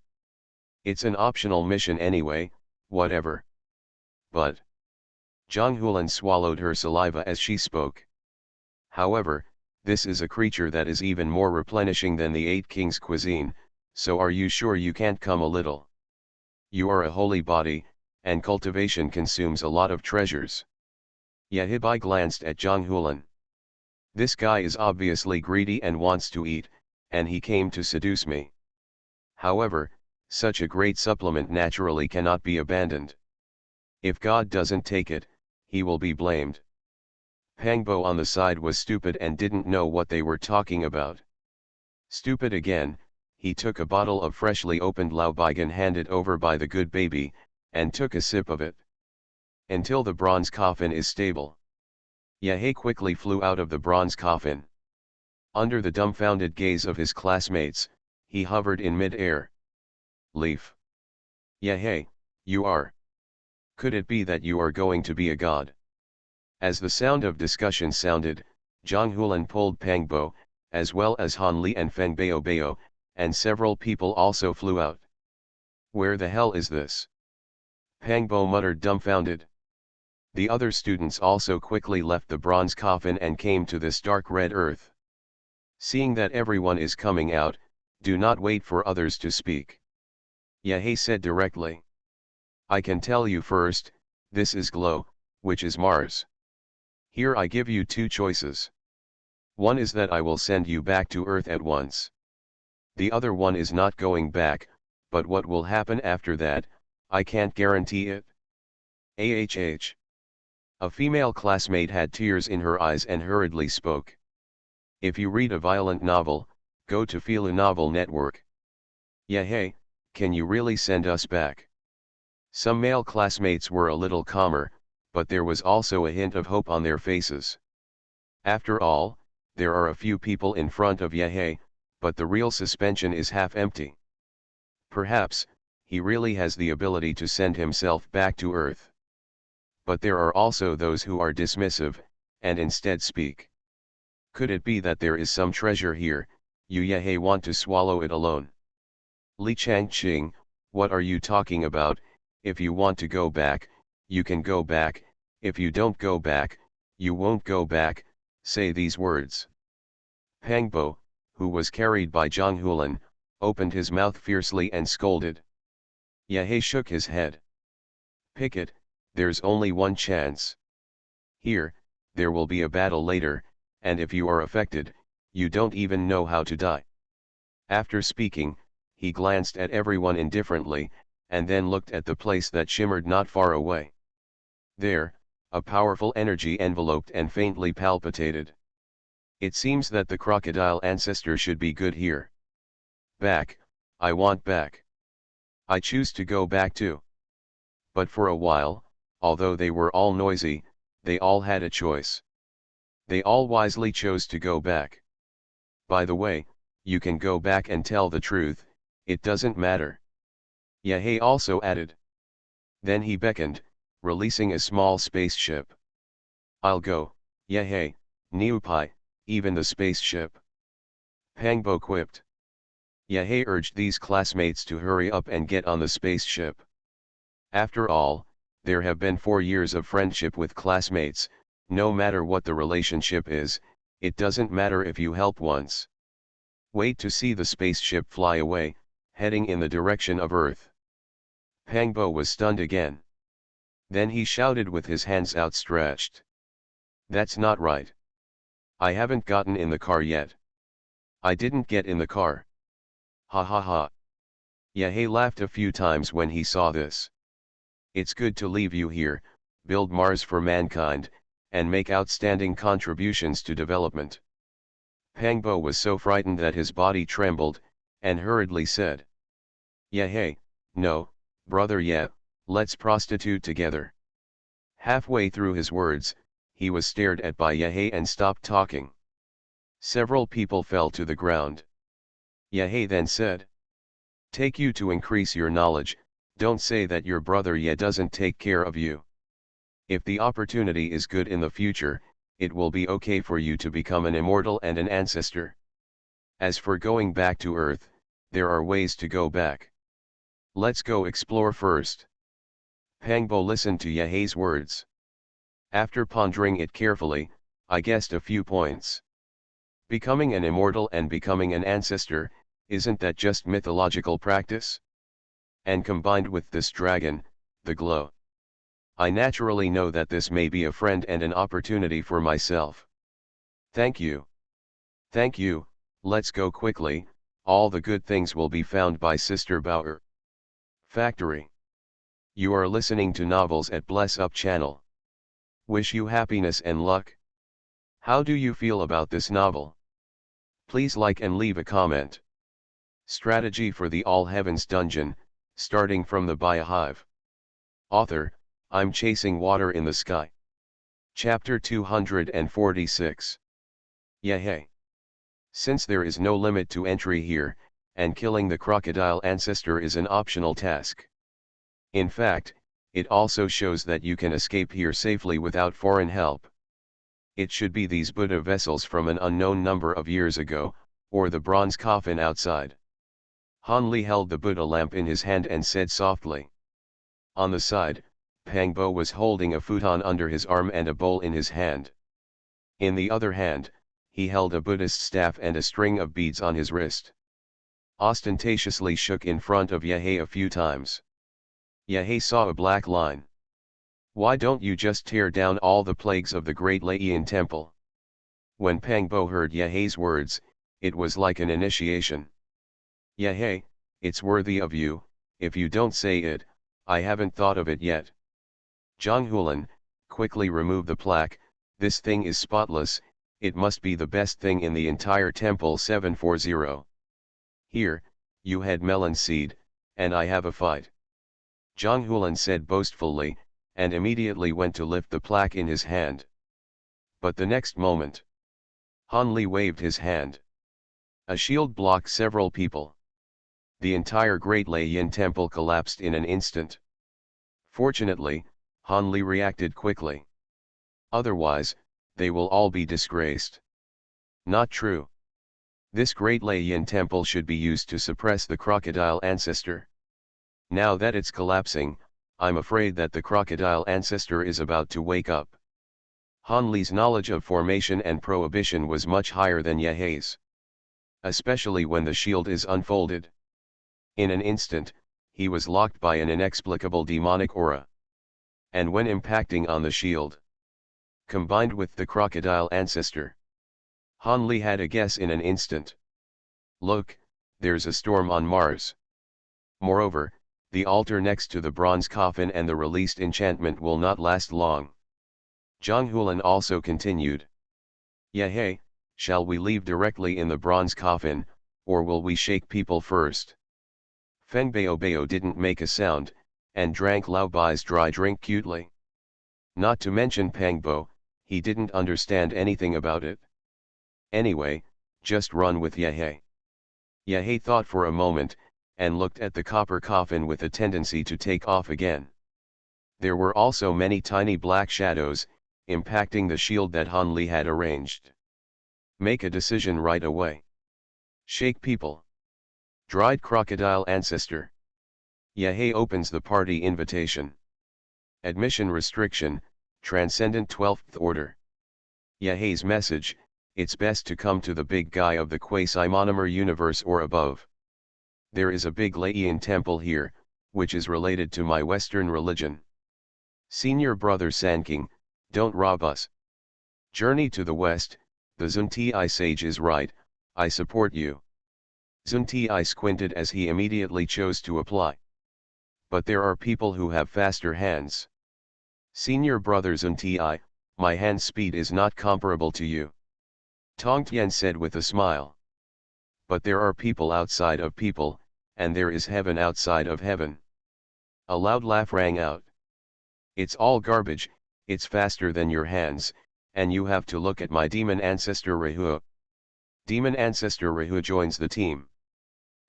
It's an optional mission anyway, whatever. But Zhang Hulan swallowed her saliva as she spoke. However, this is a creature that is even more replenishing than the 8 Kings cuisine, so are you sure you can't come a little? You are a holy body, and cultivation consumes a lot of treasures. Yehibai glanced at Zhang Hulan. This guy is obviously greedy and wants to eat, and he came to seduce me. However, such a great supplement naturally cannot be abandoned. If God doesn't take it, he will be blamed. Pangbo on the side was stupid and didn't know what they were talking about. Stupid again, he took a bottle of freshly opened Laobaigan handed over by the good baby, and took a sip of it. Until the bronze coffin is stable. Yehei quickly flew out of the bronze coffin. Under the dumbfounded gaze of his classmates, he hovered in mid-air. Leaf. Yehei, you are. Could it be that you are going to be a god? As the sound of discussion sounded, Zhang Hulan pulled Pangbo, as well as Han Li and Feng Baobao, and several people also flew out. Where the hell is this? Pangbo muttered dumbfounded. The other students also quickly left the bronze coffin and came to this dark red earth. Seeing that everyone is coming out, do not wait for others to speak. Yehei said directly. I can tell you first, this is Glow, which is Mars. Here I give you 2 choices. One is that I will send you back to Earth at once. The other one is not going back, but what will happen after that, I can't guarantee it. AHH. A female classmate had tears in her eyes and hurriedly spoke. If you read a violent novel, go to Fila Novel Network. Yehei, can you really send us back? Some male classmates were a little calmer, but there was also a hint of hope on their faces. After all, there are a few people in front of Yehei, but the real suspension is half empty. Perhaps, he really has the ability to send himself back to Earth. But there are also those who are dismissive, and instead speak. Could it be that there is some treasure here, you Yehei want to swallow it alone? Li Changqing, what are you talking about? If you want to go back, you can go back, if you don't go back, you won't go back, say these words. Pangbo, who was carried by Zhang Hulan, opened his mouth fiercely and scolded. Yehei shook his head. Pick it, there's only one chance. Here, there will be a battle later, and if you are affected, you don't even know how to die. After speaking, he glanced at everyone indifferently, and then looked at the place that shimmered not far away. There, a powerful energy enveloped and faintly palpitated. It seems that the crocodile ancestor should be good here. Back, I want back. I choose to go back too. But for a while, although they were all noisy, they all had a choice. They all wisely chose to go back. By the way, you can go back and tell the truth, it doesn't matter. Yahey also added. Then he beckoned, releasing a small spaceship. I'll go, Yahey, Neupai, even the spaceship. Pangbo quipped. Yahey urged these classmates to hurry up and get on the spaceship. After all, there have been 4 years of friendship with classmates. No matter what the relationship is, it doesn't matter if you help once. Wait to see the spaceship fly away, heading in the direction of Earth. Pangbo was stunned again. Then he shouted with his hands outstretched. That's not right. I haven't gotten in the car yet. I didn't get in the car. Ha ha ha. Yahey laughed a few times when he saw this. It's good to leave you here, build Mars for mankind, and make outstanding contributions to development. Pangbo was so frightened that his body trembled, and hurriedly said. Yahey, no, brother let's prostitute together. Halfway through his words, he was stared at by Yahey and stopped talking. Several people fell to the ground. Yahey then said. Take you to increase your knowledge, don't say that your brother doesn't take care of you. If the opportunity is good in the future, it will be okay for you to become an immortal and an ancestor. As for going back to Earth, there are ways to go back. Let's go explore first. Pangbo listened to Yahey's words. After pondering it carefully, I guessed a few points. Becoming an immortal and becoming an ancestor, isn't that just mythological practice? And combined with this dragon, the glow. I naturally know that this may be a friend and an opportunity for myself. Thank you. Thank you, let's go quickly, all the good things will be found by Sister Bauer. Factory. You are listening to Novels at Bless Up channel. Wish you happiness and luck. How do you feel about this novel? Please like and leave a comment. Strategy for the All Heavens Dungeon, starting from the Biohive. Author, I'm Chasing Water in the Sky. Chapter 246. Yahey. Since there is no limit to entry here, and killing the crocodile ancestor is an optional task. In fact, it also shows that you can escape here safely without foreign help. It should be these Buddha vessels from an unknown number of years ago, or the bronze coffin outside. Hanli held the Buddha lamp in his hand and said softly. On the side, Pangbo was holding a futon under his arm and a bowl in his hand. In the other hand, he held a Buddhist staff and a string of beads on his wrist. Ostentatiously shook in front of Yahey a few times. Yahey saw a black line. Why don't you just tear down all the plagues of the great Laiyan temple? When Pangbo heard Yahey's words, it was like an initiation. Yahey, it's worthy of you, if you don't say it, I haven't thought of it yet. Zhanghulan, quickly remove the plaque, this thing is spotless, it must be the best thing in the entire temple 740. Here, you had melon seed, and I have a fight. Zhanghulan said boastfully, and immediately went to lift the plaque in his hand. But the next moment, Hanli waved his hand. A shield blocked several people. The entire Great Laiyan temple collapsed in an instant. Fortunately, Hanli reacted quickly. Otherwise, they will all be disgraced. Not true. This Great Laiyan temple should be used to suppress the crocodile ancestor. Now that it's collapsing, I'm afraid that the crocodile ancestor is about to wake up. Hanli's knowledge of formation and prohibition was much higher than Yahey's. Especially when the shield is unfolded. In an instant, he was locked by an inexplicable demonic aura. And when impacting on the shield, combined with the crocodile ancestor, Hanli had a guess in an instant. Look, there's a storm on Mars. Moreover, the altar next to the bronze coffin and the released enchantment will not last long. Zhang Hulan also continued. Yehei, shall we leave directly in the bronze coffin, or will we shake people first? Feng Baobao didn't make a sound, and drank Lao Bai's dry drink cutely. Not to mention Pangbo, he didn't understand anything about it. Anyway, just run with Yehei. Yehei thought for a moment, and looked at the copper coffin with a tendency to take off again. There were also many tiny black shadows, impacting the shield that Han Li had arranged. Make a decision right away. Shake people. Dried crocodile ancestor. Yehei opens the party invitation. Admission restriction, Transcendent 12th Order. Yehei's message, it's best to come to the big guy of the quasi-monomer universe or above. There is a big Laiyan temple here, which is related to my Western religion. Senior brother Sanking, don't rob us. Journey to the West, the Zunti sage is right, I support you. Zunti squinted as he immediately chose to apply. But there are people who have faster hands. Senior brother Zunti, my hand speed is not comparable to you. Tongtian said with a smile. But there are people outside of people, and there is heaven outside of heaven. A loud laugh rang out. It's all garbage, it's faster than your hands, and you have to look at my demon ancestor Rahu. Demon ancestor Rahu joins the team.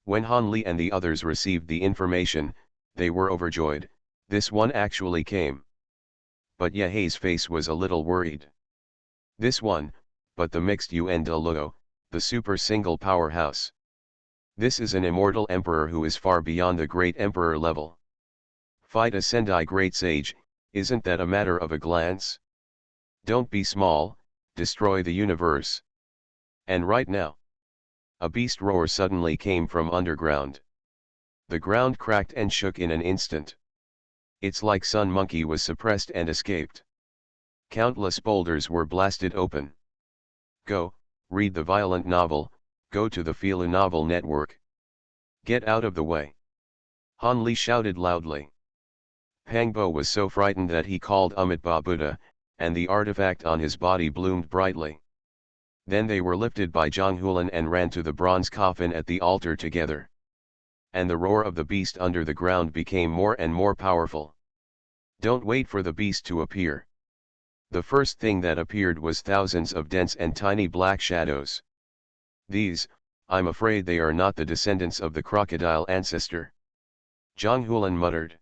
When Han Li and the others received the information, they were overjoyed, this one actually came. But Yehei's face was a little worried. This one, but the mixed Yuan de Luo, the super single powerhouse. This is an immortal emperor who is far beyond the great emperor level. Fight a Sendai great sage, isn't that a matter of a glance? Don't be small, destroy the universe. And right now. A beast roar suddenly came from underground. The ground cracked and shook in an instant. It's like Sun Monkey was suppressed and escaped. Countless boulders were blasted open. Go, read the violent novel, go to the Filu novel network. Get out of the way. Han Li shouted loudly. Pangbo was so frightened that he called Amitabha Buddha, and the artifact on his body bloomed brightly. Then they were lifted by Zhang Hulan and ran to the bronze coffin at the altar together. And the roar of the beast under the ground became more and more powerful. Don't wait for the beast to appear. The first thing that appeared was thousands of dense and tiny black shadows. These, I'm afraid they are not the descendants of the crocodile ancestor. Zhang Hulan muttered.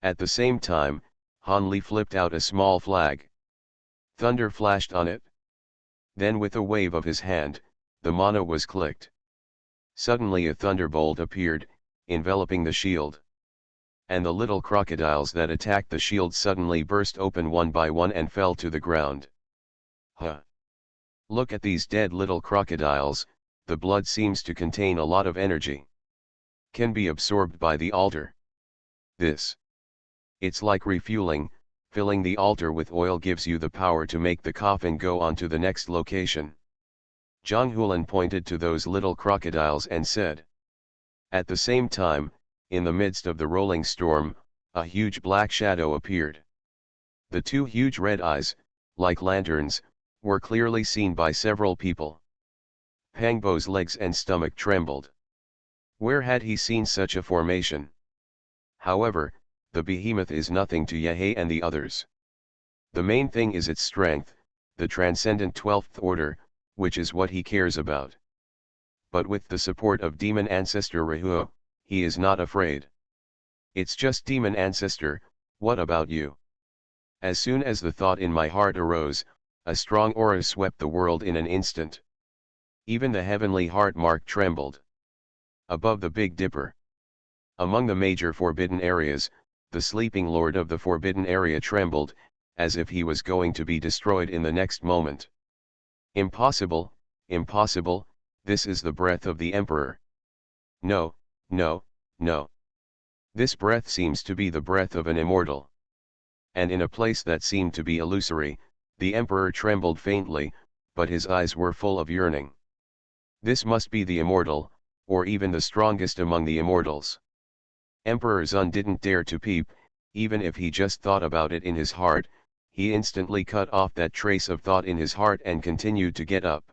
At the same time, Han Li flipped out a small flag. Thunder flashed on it. Then with a wave of his hand, the mana was clicked. Suddenly a thunderbolt appeared, enveloping the shield. And the little crocodiles that attacked the shield suddenly burst open one by one and fell to the ground. Huh! Look at these dead little crocodiles, the blood seems to contain a lot of energy. Can be absorbed by the altar. It's like refueling, filling the altar with oil gives you the power to make the coffin go on to the next location. Zhang Hulan pointed to those little crocodiles and said. At the same time, in the midst of the rolling storm, a huge black shadow appeared. The two huge red eyes, like lanterns, were clearly seen by several people. Pangbo's legs and stomach trembled. Where had he seen such a formation? However, the behemoth is nothing to Yehei and the others. The main thing is its strength, the transcendent 12th order, which is what he cares about. But with the support of demon ancestor Rahu, he is not afraid. It's just demon ancestor, what about you? As soon as the thought in my heart arose, a strong aura swept the world in an instant. Even the heavenly heart mark trembled. Above the Big Dipper. Among the major forbidden areas, the sleeping lord of the forbidden area trembled, as if he was going to be destroyed in the next moment. Impossible, impossible, this is the breath of the emperor. No, no, no. This breath seems to be the breath of an immortal. And in a place that seemed to be illusory, the emperor trembled faintly, but his eyes were full of yearning. This must be the immortal, or even the strongest among the immortals. Emperor Zun didn't dare to peep, even if he just thought about it in his heart, he instantly cut off that trace of thought in his heart and continued to get up.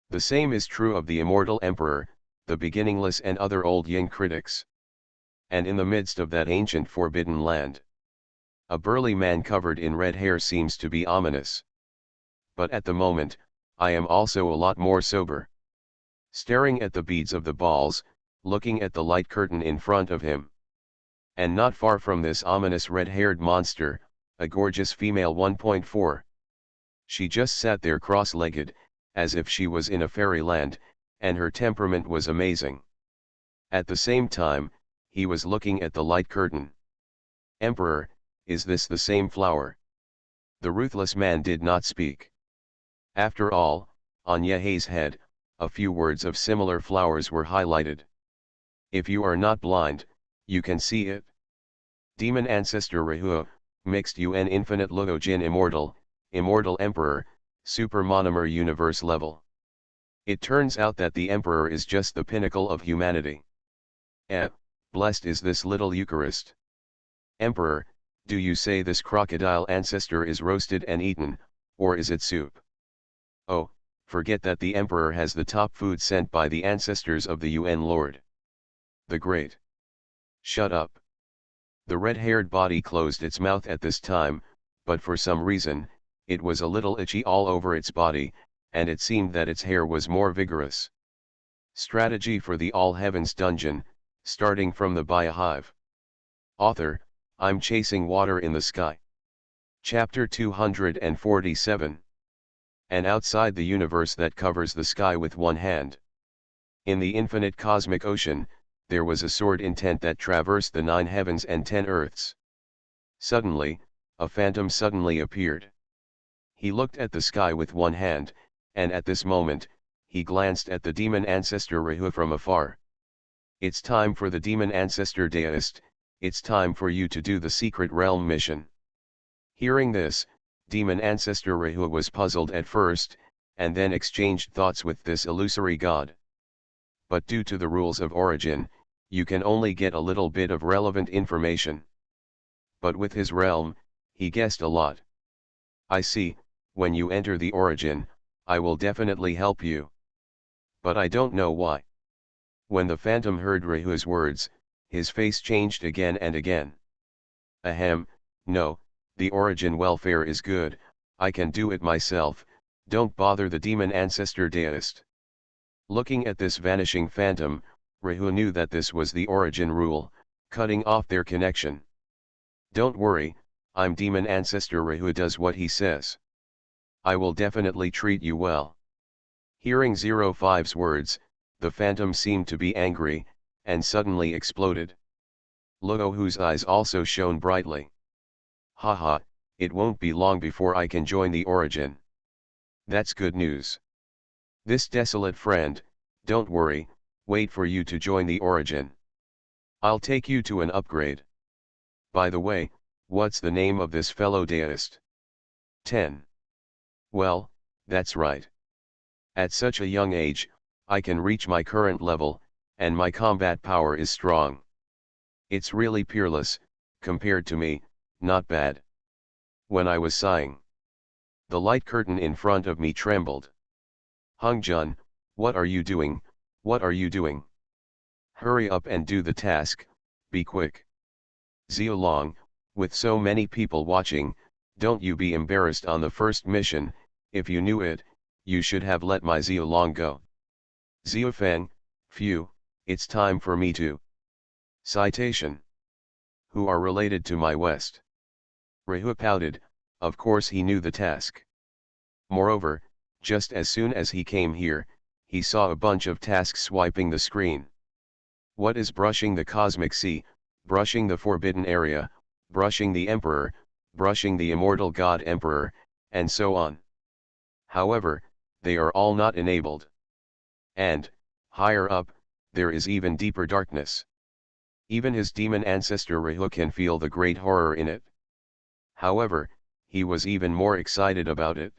The same is true of the immortal emperor, the beginningless and other old Yin critics. And in the midst of that ancient forbidden land, a burly man covered in red hair seems to be ominous. But at the moment, I am also a lot more sober. Staring at the beads of the balls, looking at the light curtain in front of him. And not far from this ominous red-haired monster, a gorgeous female 1.4. She just sat there cross-legged, as if she was in a fairyland, and her temperament was amazing. At the same time, he was looking at the light curtain. Emperor, is this the same flower? The ruthless man did not speak. After all, on Yehe's head, a few words of similar flowers were highlighted. If you are not blind, you can see it. Demon Ancestor Rahua, Mixed UN Infinite Lugo Jin Immortal, Immortal Emperor, Super Monomer Universe Level. It turns out that the Emperor is just the pinnacle of humanity. Blessed is this little Eucharist. Emperor, do you say this crocodile ancestor is roasted and eaten, or is it soup? Oh, forget that the Emperor has the top food sent by the ancestors of the UN Lord. The Great. Shut up. The red-haired body closed its mouth at this time, but for some reason, it was a little itchy all over its body, and it seemed that its hair was more vigorous. Strategy for the All Heavens Dungeon, starting from the Biohive. Author, I'm Chasing Water in the Sky. Chapter 247. And outside the universe that covers the sky with one hand. In the infinite cosmic ocean, there was a sword intent that traversed the 9 heavens and 10 earths. Suddenly, a phantom suddenly appeared. He looked at the sky with one hand, and at this moment, he glanced at the demon ancestor Rahu from afar. It's time for the demon ancestor deist, it's time for you to do the secret realm mission. Hearing this, demon ancestor Rahu was puzzled at first, and then exchanged thoughts with this illusory god. But due to the rules of origin, you can only get a little bit of relevant information. But with his realm, he guessed a lot. I see, when you enter the origin, I will definitely help you. But I don't know why. When the phantom heard Rahu's words, his face changed again and again. Ahem, no, the origin welfare is good, I can do it myself, don't bother the demon ancestor deist. Looking at this vanishing phantom, Rahu knew that this was the origin rule, cutting off their connection. Don't worry, I'm demon ancestor Rahu does what he says. I will definitely treat you well. Hearing 05's words, the phantom seemed to be angry, and suddenly exploded. Lugo, whose eyes also shone brightly. Haha, it won't be long before I can join the origin. That's good news. This desolate friend, don't worry, wait for you to join the origin. I'll take you to an upgrade. By the way, what's the name of this fellow deist? 10. Well, that's right. At such a young age, I can reach my current level, and my combat power is strong. It's really peerless, compared to me, not bad. When I was sighing, the light curtain in front of me trembled. Hungjun, what are you doing, what are you doing? Hurry up and do the task, be quick. Xiaolong, with so many people watching, don't you be embarrassed on the first mission, if you knew it, you should have let my Xiaolong go. Xiaofeng, phew, it's time for me to. Citation. Who are related to my West. Rahu pouted, of course he knew the task. Moreover, just as soon as he came here, he saw a bunch of tasks swiping the screen. What is brushing the cosmic sea, brushing the forbidden area, brushing the emperor, brushing the immortal god emperor, and so on. However, they are all not enabled. And, higher up, there is even deeper darkness. Even his demon ancestor Rahu can feel the great horror in it. However, he was even more excited about it.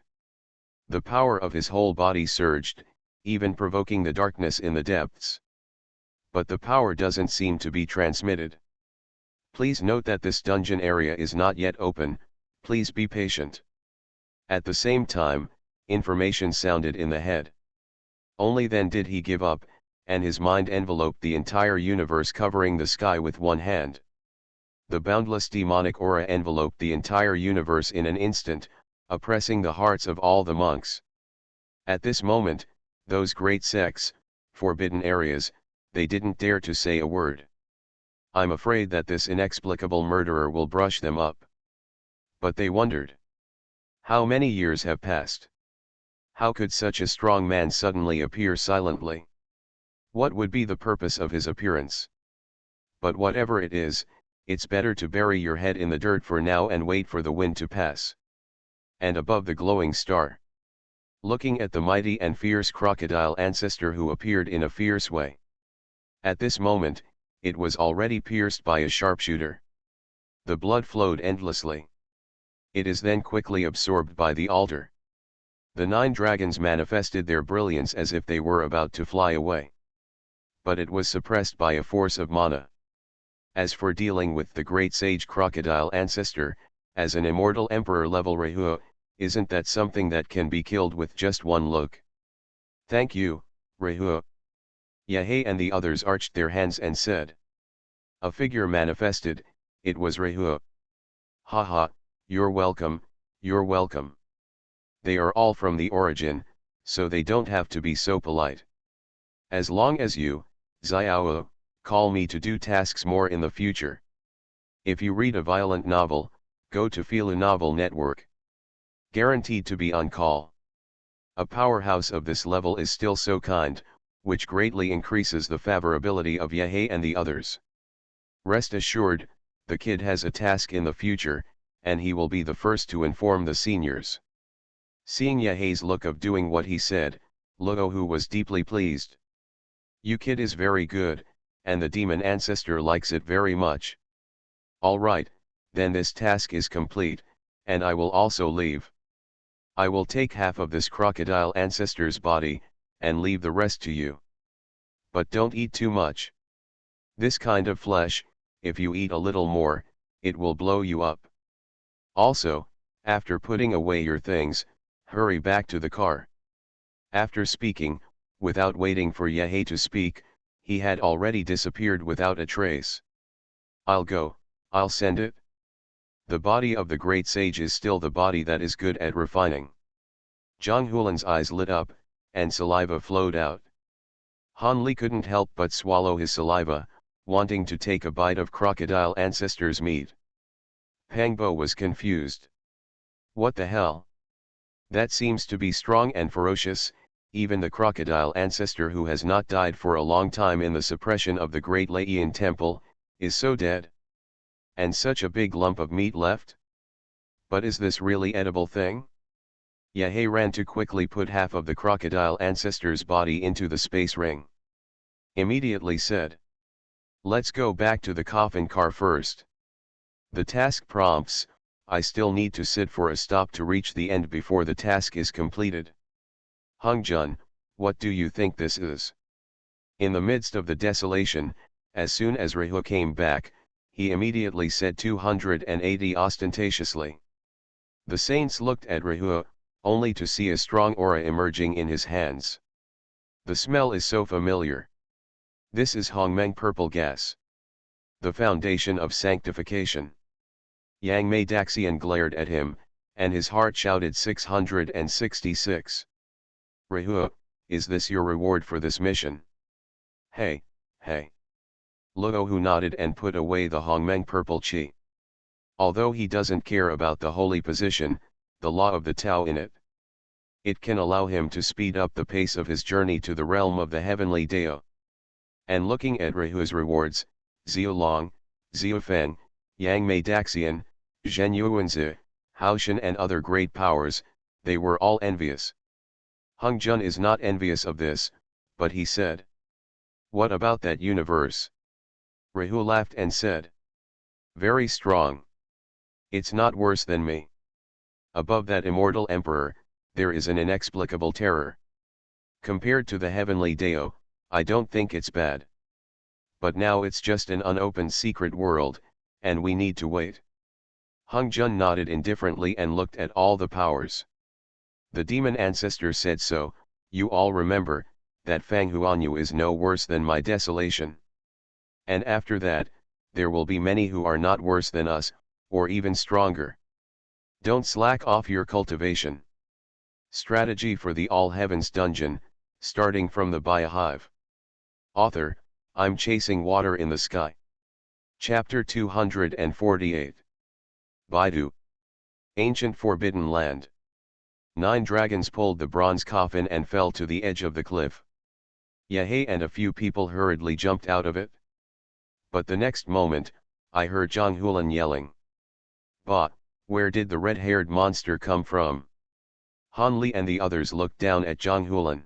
The power of his whole body surged, even provoking the darkness in the depths. But the power doesn't seem to be transmitted. Please note that this dungeon area is not yet open, please be patient. At the same time, information sounded in the head. Only then did he give up, and his mind enveloped the entire universe, covering the sky with one hand. The boundless demonic aura enveloped the entire universe in an instant, oppressing the hearts of all the monks. At this moment, those great sects, forbidden areas, they didn't dare to say a word. I'm afraid that this inexplicable murderer will brush them up. But they wondered. How many years have passed? How could such a strong man suddenly appear silently? What would be the purpose of his appearance? But whatever it is, it's better to bury your head in the dirt for now and wait for the wind to pass. And above the glowing star, looking at the mighty and fierce crocodile ancestor who appeared in a fierce way. At this moment, it was already pierced by a sharpshooter. The blood flowed endlessly. It is then quickly absorbed by the altar. The 9 dragons manifested their brilliance as if they were about to fly away. But it was suppressed by a force of mana. As for dealing with the great sage crocodile ancestor, as an immortal emperor level Rehu, isn't that something that can be killed with just one look? Thank you, Rehu. Yahé and the others arched their hands and said. A figure manifested, it was Rehu. Haha, you're welcome, you're welcome. They are all from the origin, so they don't have to be so polite. As long as you, Xiao, call me to do tasks more in the future. If you read a violent novel, go to Filu Novel Network. Guaranteed to be on call. A powerhouse of this level is still so kind, which greatly increases the favorability of Yahé and the others. Rest assured, the kid has a task in the future, and he will be the first to inform the seniors. Seeing Yahé's look of doing what he said, Luohu was deeply pleased. You kid is very good, and the demon ancestor likes it very much. Alright, then this task is complete, and I will also leave. I will take half of this crocodile ancestor's body, and leave the rest to you. But don't eat too much. This kind of flesh, if you eat a little more, it will blow you up. Also, after putting away your things, hurry back to the car. After speaking, without waiting for Yahé to speak, he had already disappeared without a trace. I'll go, I'll send it. The body of the great sage is still the body that is good at refining. Zhang Hulan's eyes lit up, and saliva flowed out. Han Li couldn't help but swallow his saliva, wanting to take a bite of crocodile ancestor's meat. Pang Bo was confused. What the hell? That seems to be strong and ferocious, even the crocodile ancestor who has not died for a long time in the suppression of the great Laiyan temple, is so dead. And such a big lump of meat left? But is this really edible thing? Yahé ran to quickly put half of the crocodile ancestor's body into the space ring. Immediately said. Let's go back to the coffin car first. The task prompts, I still need to sit for a stop to reach the end before the task is completed. Hung Jun, what do you think this is? In the midst of the desolation, as soon as Rehu came back, he immediately said 280 ostentatiously. The saints looked at Rehu, only to see a strong aura emerging in his hands. The smell is so familiar. This is Hongmeng purple gas. The foundation of sanctification. Yang Mei Daxian glared at him, and his heart shouted 666. Rehu, is this your reward for this mission? Hey, hey. Luohu nodded and put away the Hongmeng purple chi. Although he doesn't care about the holy position, the law of the Tao in it. It can allow him to speed up the pace of his journey to the realm of the heavenly Dao. And looking at Rehu's rewards, Xiu Long, Xiu Feng, Yang Mei Daxian, Zhen Yuanzi, Hao Shen and other great powers, they were all envious. Hung Jun is not envious of this, but he said. What about that universe? Rehu laughed and said. Very strong. It's not worse than me. Above that immortal emperor, there is an inexplicable terror. Compared to the heavenly Dao, I don't think it's bad. But now it's just an unopened secret world, and we need to wait. Hung Jun nodded indifferently and looked at all the powers. The demon ancestor said so, you all remember, that Fang Huanyu is no worse than my desolation. And after that, there will be many who are not worse than us, or even stronger. Don't slack off your cultivation. Strategy for the All Heavens Dungeon, starting from the Biohive. Author, I'm chasing water in the sky. Chapter 248. Baidu. Ancient Forbidden Land. 9 dragons pulled the bronze coffin and fell to the edge of the cliff. Yahei and a few people hurriedly jumped out of it. But the next moment, I heard Zhang Hulan yelling. Bah, where did the red-haired monster come from? Han Li and the others looked down at Zhang Hulan.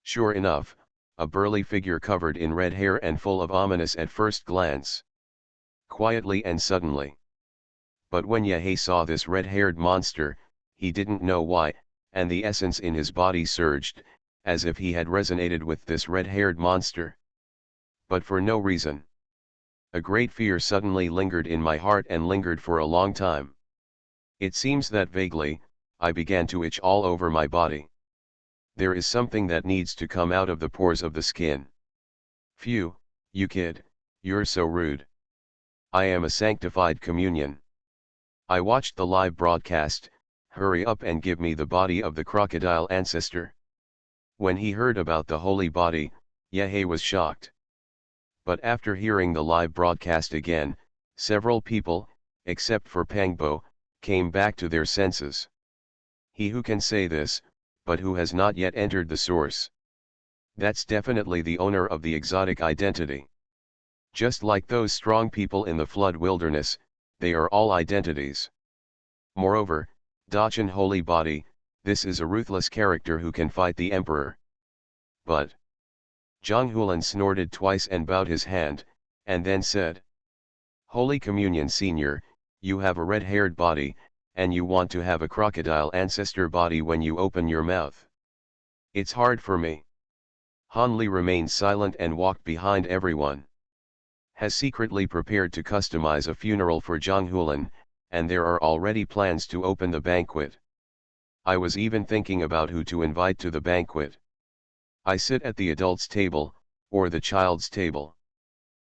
Sure enough, a burly figure covered in red hair and full of ominous at first glance. Quietly and suddenly. But when Yahei saw this red-haired monster, he didn't know why, and the essence in his body surged, as if he had resonated with this red-haired monster. But for no reason. A great fear suddenly lingered in my heart and lingered for a long time. It seems that vaguely, I began to itch all over my body. There is something that needs to come out of the pores of the skin. Phew, you kid, you're so rude. I am a sanctified communion. I watched the live broadcast, hurry up and give me the body of the crocodile ancestor. When he heard about the holy body, Yahei was shocked. But after hearing the live broadcast again, several people, except for Pangbo, came back to their senses. He who can say this, but who has not yet entered the source. That's definitely the owner of the exotic identity. Just like those strong people in the flood wilderness, they are all identities. Moreover, Dachan Holy Body, this is a ruthless character who can fight the emperor. But Zhang Hulan snorted twice and bowed his hand, and then said, Holy Communion Senior, you have a red-haired body, and you want to have a crocodile ancestor body when you open your mouth. It's hard for me. Han Li remained silent and walked behind everyone. Has secretly prepared to customize a funeral for Zhang Hulan, and there are already plans to open the banquet. I was even thinking about who to invite to the banquet. I sit at the adult's table, or the child's table.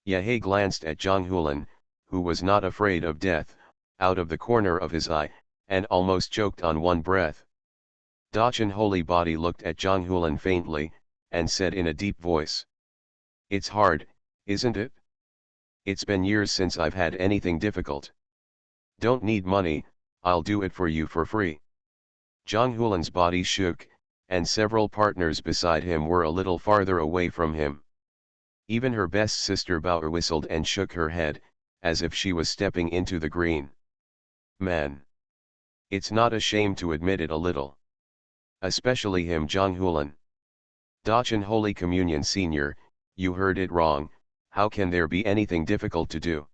Yahei glanced at Zhang Hulan, who was not afraid of death, out of the corner of his eye, and almost choked on one breath. Dachan Holy Body looked at Zhang Hulan faintly, and said in a deep voice. It's hard, isn't it? It's been years since I've had anything difficult. Don't need money, I'll do it for you for free. Zhang Hulan's body shook, and several partners beside him were a little farther away from him. Even her best sister Bauer whistled and shook her head, as if she was stepping into the green. Man. It's not a shame to admit it a little. Especially him Zhang Hulan. Dachan Holy Communion Senior, you heard it wrong, how can there be anything difficult to do?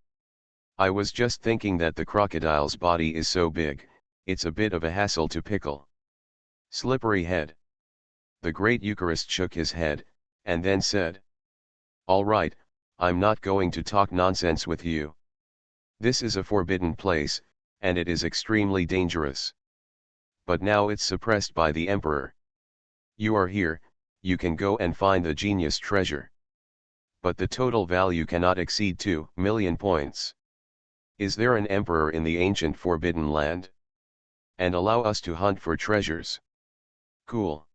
I was just thinking that the crocodile's body is so big, it's a bit of a hassle to pickle. Slippery head. The great Eucharist shook his head, and then said. All right, I'm not going to talk nonsense with you. This is a forbidden place, and it is extremely dangerous. But now it's suppressed by the emperor. You are here, you can go and find the genius treasure. But the total value cannot exceed 2 million points. Is there an emperor in the ancient forbidden land? And allow us to hunt for treasures. Cool.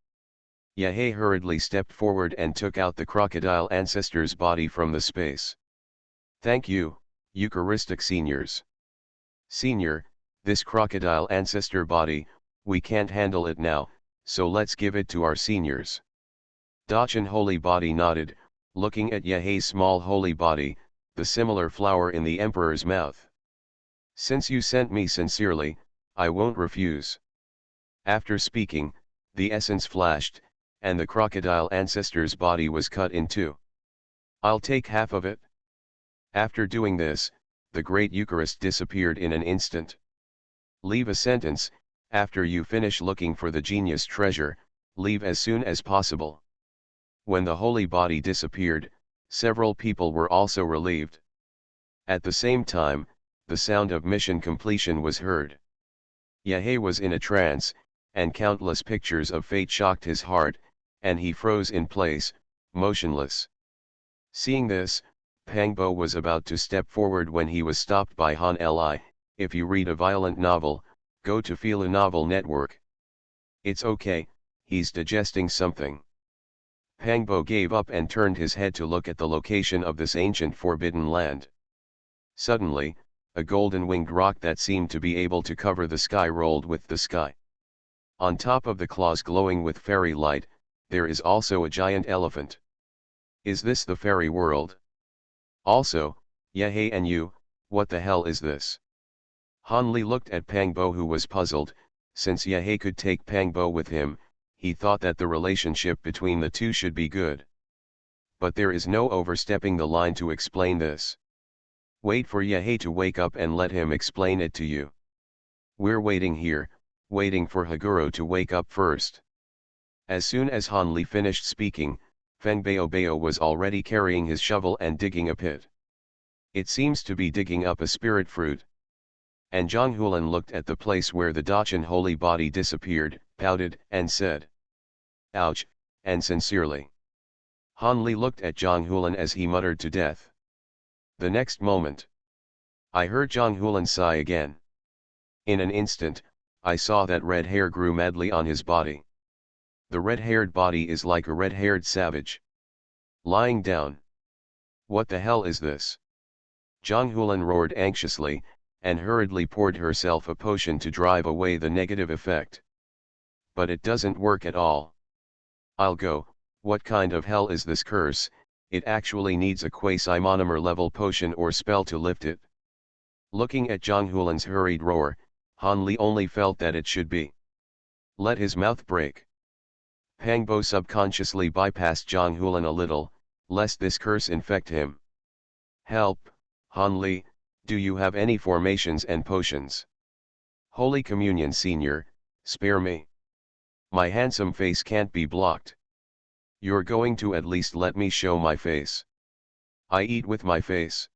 Yahei hurriedly stepped forward and took out the crocodile ancestor's body from the space. Thank you, Eucharistic Seniors. Senior, this crocodile ancestor body, we can't handle it now, so let's give it to our seniors. Dachan Holy Body nodded, looking at Yahei's small holy body, the similar flower in the emperor's mouth. Since you sent me sincerely, I won't refuse. After speaking, the essence flashed, and the crocodile ancestor's body was cut in two. I'll take half of it. After doing this, the great Eucharist disappeared in an instant. Leave a sentence, after you finish looking for the genius treasure, leave as soon as possible. When the holy body disappeared, several people were also relieved. At the same time, the sound of mission completion was heard. Yahé was in a trance, and countless pictures of fate shocked his heart, and he froze in place, motionless. Seeing this, Pangbo was about to step forward when he was stopped by Han Li. If you read a violent novel, go to Fila Novel Network. It's okay, he's digesting something. Pangbo gave up and turned his head to look at the location of this ancient forbidden land. Suddenly, a golden-winged rock that seemed to be able to cover the sky rolled with the sky. On top of the claws glowing with fairy light, there is also a giant elephant. Is this the fairy world? Also, Yahé and you, what the hell is this? Han Li looked at Pangbo, who was puzzled. Since Yahé could take Pangbo with him, he thought that the relationship between the two should be good. But there is no overstepping the line to explain this. Wait for Yahé to wake up and let him explain it to you. We're waiting here, waiting for Haguro to wake up first. As soon as Han Li finished speaking, Feng Baobao was already carrying his shovel and digging a pit. It seems to be digging up a spirit fruit. And Zhang Hulan looked at the place where the Dachan holy body disappeared, pouted, and said, "Ouch," and sincerely. Han Li looked at Zhang Hulan as he muttered to death. The next moment, I heard Zhang Hulan sigh again. In an instant, I saw that red hair grew madly on his body. The red-haired body is like a red-haired savage. Lying down. What the hell is this? Zhang Hulan roared anxiously, and hurriedly poured herself a potion to drive away the negative effect. But it doesn't work at all. I'll go, what kind of hell is this curse? It actually needs a quasi-monomer level potion or spell to lift it. Looking at Zhang Hulan's hurried roar, Han Li only felt that it should be. Let his mouth break. Pangbo subconsciously bypassed Zhang Hulan a little, lest this curse infect him. Help, Han Li, do you have any formations and potions? Holy Communion Senior, spare me. My handsome face can't be blocked. You're going to at least let me show my face. I eat with my face.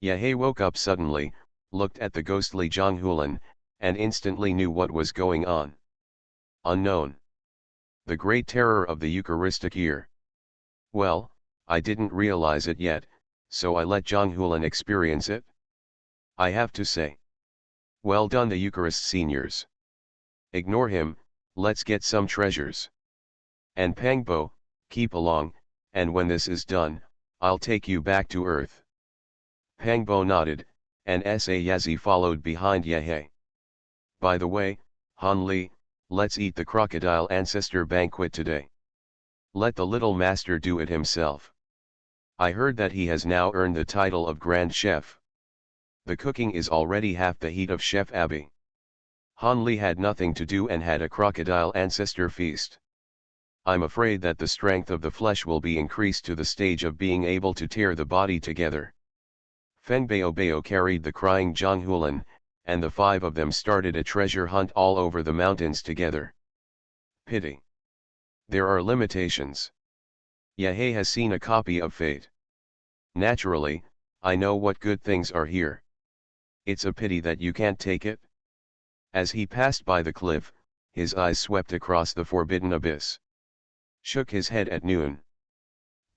Yahé woke up suddenly, looked at the ghostly Zhang Hulan, and instantly knew what was going on. Unknown. The great terror of the Eucharistic year. Well, I didn't realize it yet, so I let Zhang Hulan experience it. I have to say. Well done, the Eucharist seniors. Ignore him, let's get some treasures. And Pangbo, keep along, and when this is done, I'll take you back to Earth. Pangbo nodded, and Sayazi followed behind Yahé. By the way, Han Li, let's eat the crocodile ancestor banquet today. Let the little master do it himself. I heard that he has now earned the title of Grand Chef. The cooking is already half the heat of Chef Abby. Han Li had nothing to do and had a crocodile ancestor feast. I'm afraid that the strength of the flesh will be increased to the stage of being able to tear the body together. Feng Baobao carried the crying Zhang Hulan, and the five of them started a treasure hunt all over the mountains together. Pity. There are limitations. Yahé has seen a copy of Fate. Naturally, I know what good things are here. It's a pity that you can't take it. As he passed by the cliff, his eyes swept across the forbidden abyss. Shook his head at noon.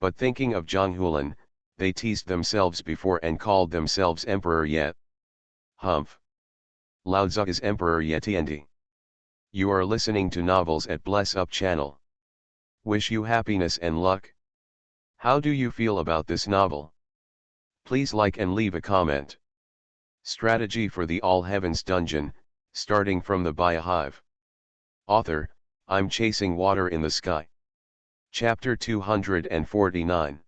But thinking of Zhang Hulan, they teased themselves before and called themselves Emperor Yet. Humph. Lao Tzu is Emperor Yetiandi. You are listening to Novels at Bless Up channel. Wish you happiness and luck. How do you feel about this novel? Please like and leave a comment. Strategy for the All Heavens Dungeon, starting from the Biohive. Author, I'm Chasing Water in the Sky. Chapter 249.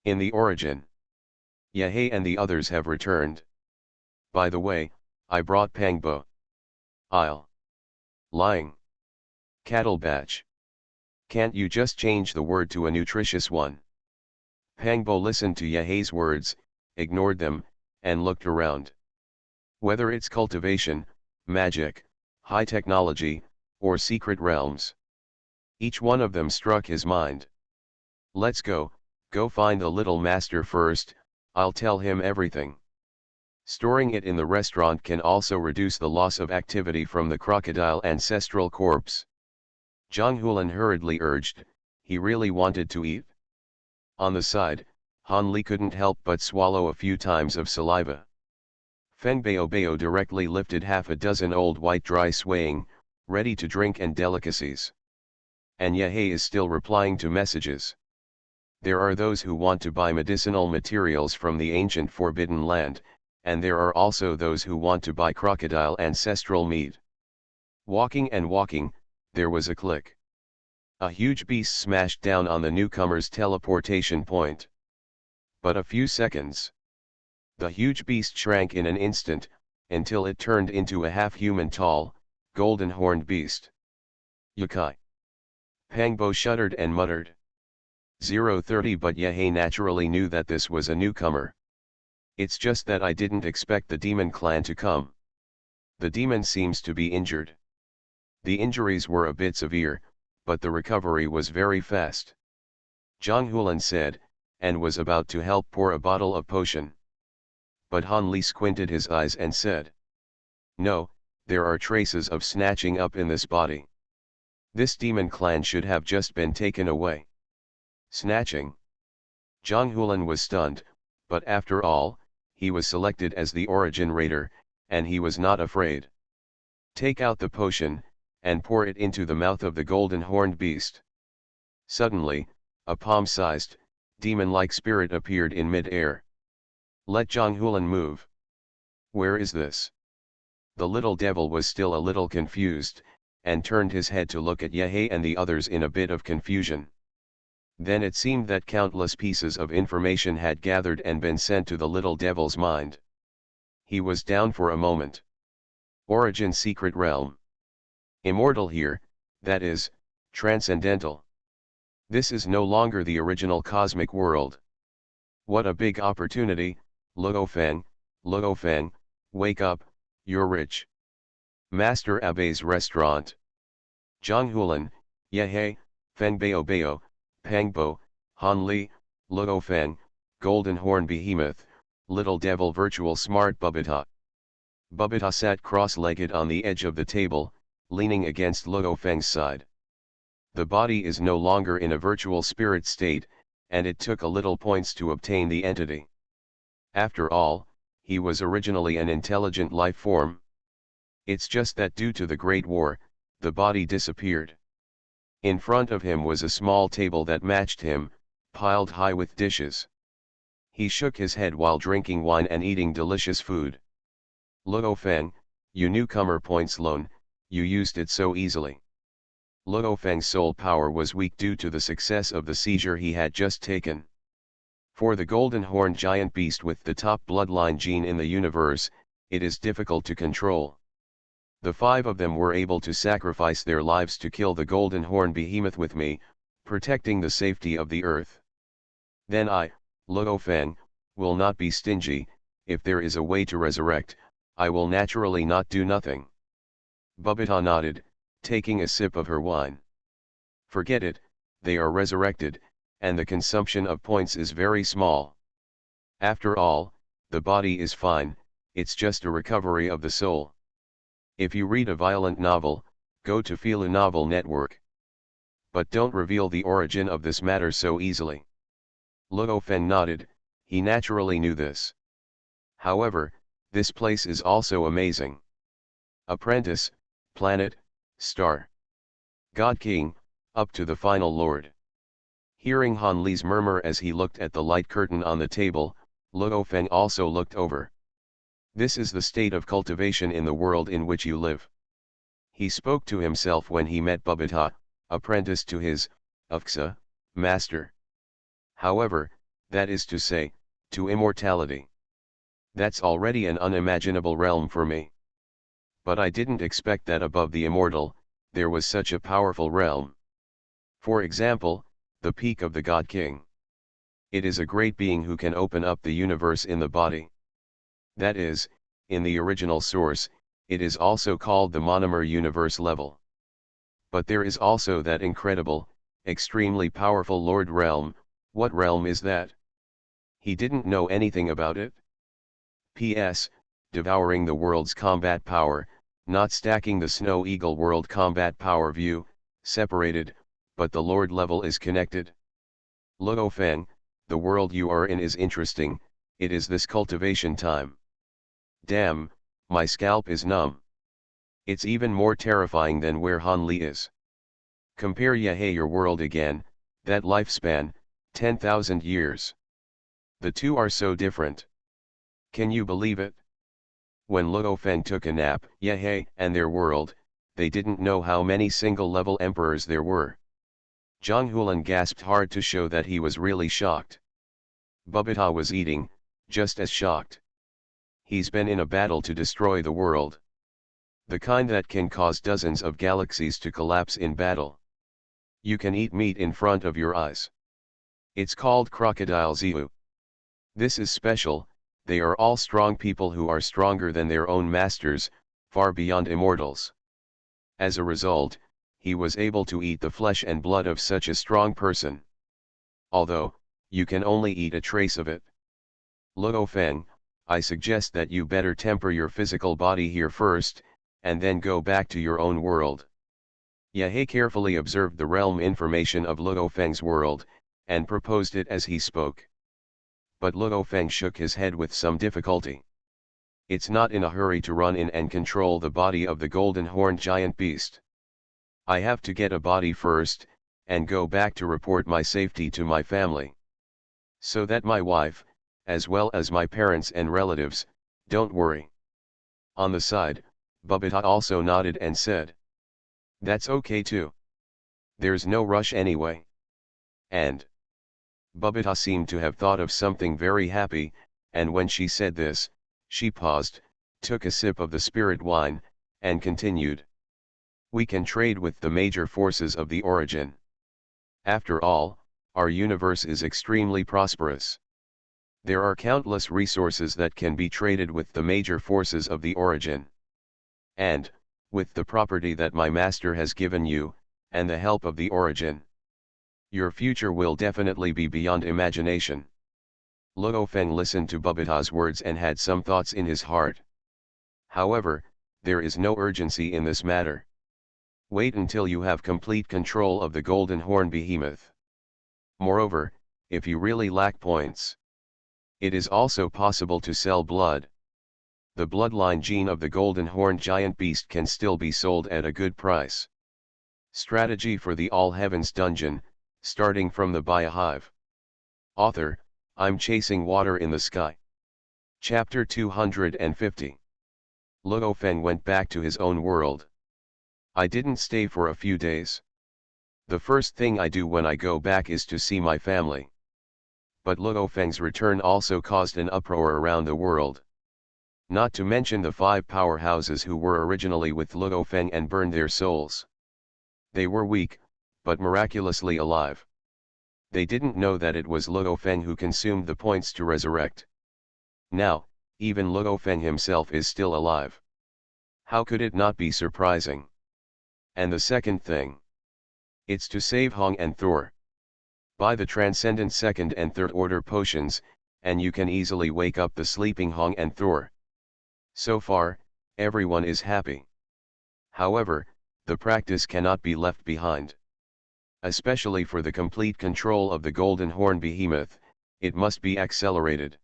In the Origin. Yahé and the others have returned. By the way, I brought Pangbo. I'll. Lying. Cattle batch. Can't you just change the word to a nutritious one? Pangbo listened to Yahé's words, ignored them, and looked around. Whether it's cultivation, magic, high technology, or secret realms. Each one of them struck his mind. Let's go find the little master first, I'll tell him everything. Storing it in the restaurant can also reduce the loss of activity from the crocodile ancestral corpse. Zhang Hulan hurriedly urged, he really wanted to eat. On the side, Han Li couldn't help but swallow a few times of saliva. Feng Baobao directly lifted half a dozen old white dry swaying, ready to drink and delicacies. And Yehei is still replying to messages. There are those who want to buy medicinal materials from the ancient forbidden land, and there are also those who want to buy crocodile ancestral meat. Walking and walking, there was a click. A huge beast smashed down on the newcomer's teleportation point. But a few seconds. The huge beast shrank in an instant, until it turned into a half-human tall, golden-horned beast. Yakai. Pangbo shuddered and muttered. 030 But Yehei naturally knew that this was a newcomer. It's just that I didn't expect the demon clan to come. The demon seems to be injured. The injuries were a bit severe, but the recovery was very fast. Zhang Hulan said, and was about to help pour a bottle of potion. But Han Li squinted his eyes and said, no, there are traces of snatching up in this body. This demon clan should have just been taken away. Snatching. Zhang Hulan was stunned, but after all, he was selected as the origin raider, and he was not afraid. Take out the potion, and pour it into the mouth of the golden-horned beast. Suddenly, a palm-sized, demon-like spirit appeared in mid-air. Let Zhang Hulan move. Where is this? The little devil was still a little confused, and turned his head to look at Yehei and the others in a bit of confusion. Then it seemed that countless pieces of information had gathered and been sent to the little devil's mind. He was down for a moment. Origin secret realm. Immortal here, that is, transcendental. This is no longer the original cosmic world. What a big opportunity, Luo Feng, wake up, you're rich. Master Abe's restaurant. Zhang Hulan, Yehei, Feng Baobao, Pangbo, Han Li, Luo Feng, Golden Horn Behemoth, Little Devil Virtual Smart Bubita. Bubita sat cross-legged on the edge of the table, leaning against Luo Feng's side. The body is no longer in a virtual spirit state, and it took a little points to obtain the entity. After all, he was originally an intelligent life form. It's just that due to the Great War, the body disappeared. In front of him was a small table that matched him, piled high with dishes. He shook his head while drinking wine and eating delicious food. Luo Feng, you newcomer points loan, you used it so easily. Luo Feng's soul power was weak due to the success of the seizure he had just taken. For the golden-horned giant beast with the top bloodline gene in the universe, it is difficult to control. The 5 of them were able to sacrifice their lives to kill the golden horn behemoth with me, protecting the safety of the earth. Then I, Luo Feng, will not be stingy. If there is a way to resurrect, I will naturally not do nothing. Bubita nodded, taking a sip of her wine. Forget it, they are resurrected, and the consumption of points is very small. After all, the body is fine, it's just a recovery of the soul. If you read a violent novel, go to Filu Novel Network. But don't reveal the origin of this matter so easily. Luo Feng nodded, he naturally knew this. However, this place is also amazing. Apprentice, planet, star. God King, up to the final lord. Hearing Han Li's murmur as he looked at the light curtain on the table, Luo Feng also looked over. This is the state of cultivation in the world in which you live. He spoke to himself when he met Bubita, apprentice to his, Ufxa, master. However, that is to say, to immortality. That's already an unimaginable realm for me. But I didn't expect that above the immortal, there was such a powerful realm. For example, the peak of the God King. It is a great being who can open up the universe in the body. That is, in the original source, it is also called the monomer universe level. But there is also that incredible, extremely powerful Lord realm. What realm is that? He didn't know anything about it. P.S. Devouring the world's combat power, not stacking the Snow Eagle world combat power view, separated, but the Lord level is connected. Luo Feng, the world you are in is interesting, it is this cultivation time. Damn, my scalp is numb. It's even more terrifying than where Han Li is. Compare Yahei your world again, that lifespan, 10,000 years. The two are so different. Can you believe it? When Luo Feng took a nap, Yahei and their world, they didn't know how many single-level emperors there were. Zhang Hulan gasped hard to show that he was really shocked. Bubita was eating, just as shocked. He's been in a battle to destroy the world. The kind that can cause dozens of galaxies to collapse in battle. You can eat meat in front of your eyes. It's called crocodile ziu. This is special, they are all strong people who are stronger than their own masters, far beyond immortals. As a result, he was able to eat the flesh and blood of such a strong person. Although, you can only eat a trace of it. Luo Feng, I suggest that you better temper your physical body here first, and then go back to your own world. Yahei carefully observed the realm information of Luo Feng's world, and proposed it as he spoke. But Luo Feng shook his head with some difficulty. It's not in a hurry to run in and control the body of the golden horned giant beast. I have to get a body first, and go back to report my safety to my family. So that my wife, as well as my parents and relatives, don't worry. On the side, Bubita also nodded and said. That's okay too. There's no rush anyway. And Bubita seemed to have thought of something very happy, and when she said this, she paused, took a sip of the spirit wine, and continued. We can trade with the major forces of the origin. After all, our universe is extremely prosperous. There are countless resources that can be traded with the major forces of the origin. And, with the property that my master has given you, and the help of the origin, your future will definitely be beyond imagination. Luo Feng listened to Bubita's words and had some thoughts in his heart. However, there is no urgency in this matter. Wait until you have complete control of the golden horn behemoth. Moreover, if you really lack points, it is also possible to sell blood. The bloodline gene of the golden horned giant beast can still be sold at a good price. Strategy for the All Heavens dungeon, starting from the Biohive. Author, I'm chasing water in the sky. Chapter 250. Luo Feng went back to his own world. I didn't stay for a few days. The first thing I do when I go back is to see my family. But Luo Feng's return also caused an uproar around the world. Not to mention the 5 powerhouses who were originally with Luo Feng and burned their souls. They were weak, but miraculously alive. They didn't know that it was Luo Feng who consumed the points to resurrect. Now, even Luo Feng himself is still alive. How could it not be surprising? And the second thing. It's to save Hong and Thor. Buy the transcendent second and third order potions, and you can easily wake up the sleeping Hong and Thor. So far, everyone is happy. However, the practice cannot be left behind. Especially for the complete control of the golden horn behemoth, it must be accelerated.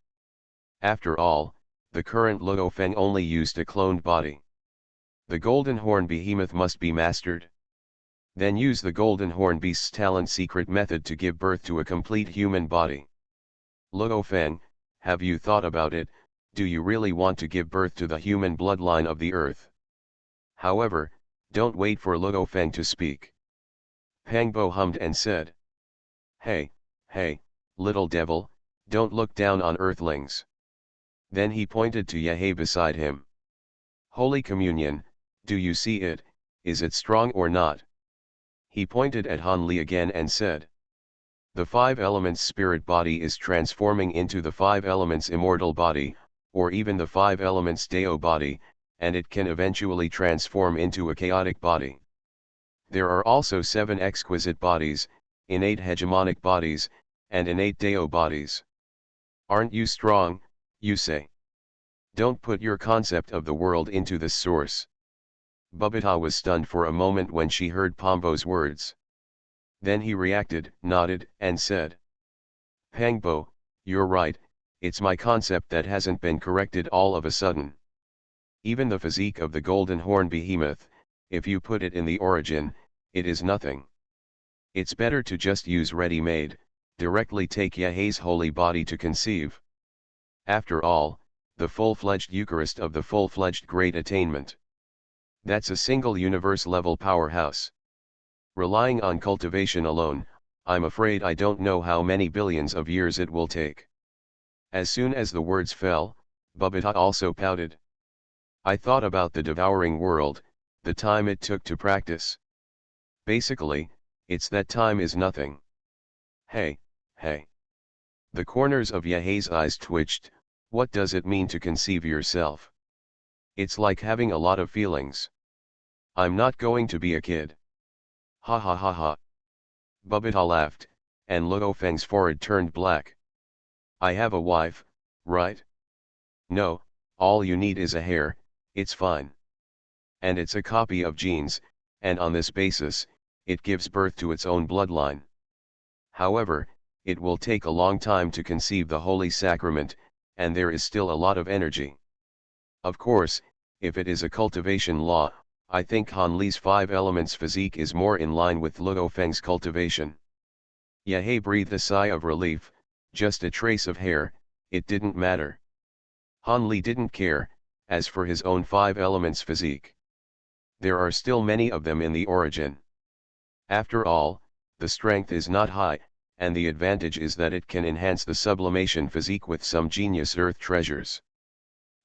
After all, the current Luo Feng only used a cloned body. The golden horn behemoth must be mastered. Then use the golden horn beast's talent secret method to give birth to a complete human body. Luo Feng, have you thought about it? Do you really want to give birth to the human bloodline of the earth? However, don't wait for Luo Feng to speak. Pangbo hummed and said. Hey, little devil, don't look down on earthlings. Then he pointed to Yahei beside him. Holy Communion, do you see it, is it strong or not? He pointed at Han Li again and said. The 5 elements spirit body is transforming into the 5 elements immortal body, or even the 5 elements Deo body, and it can eventually transform into a chaotic body. There are also 7 exquisite bodies, innate hegemonic bodies, and innate Deo bodies. Aren't you strong, you say? Don't put your concept of the world into this source. Bubita was stunned for a moment when she heard Pombo's words. Then he reacted, nodded, and said, Pangbo, you're right, it's my concept that hasn't been corrected all of a sudden. Even the physique of the golden horn behemoth, if you put it in the origin, it is nothing. It's better to just use ready-made, directly take Yahweh's holy body to conceive. After all, the full-fledged Eucharist of the full-fledged great attainment. That's a single universe-level powerhouse. Relying on cultivation alone, I'm afraid I don't know how many billions of years it will take. As soon as the words fell, Bubita also pouted. I thought about the devouring world, the time it took to practice. Basically, it's that time is nothing. Hey, hey. The corners of Yahweh's eyes twitched. What does it mean to conceive yourself? It's like having a lot of feelings. I'm not going to be a kid. Ha ha ha ha. Bubita laughed, and Luo Feng's forehead turned black. I have a wife, right? No, all you need is a hair, it's fine. And it's a copy of genes, and on this basis, it gives birth to its own bloodline. However, it will take a long time to conceive the Holy Sacrament, and there is still a lot of energy. Of course, if it is a cultivation law, I think Han Li's 5 elements physique is more in line with Luo Feng's cultivation. Yahweh breathed a sigh of relief, just a trace of hair, it didn't matter. Han Li didn't care, as for his own 5 elements physique. There are still many of them in the origin. After all, the strength is not high, and the advantage is that it can enhance the sublimation physique with some genius earth treasures.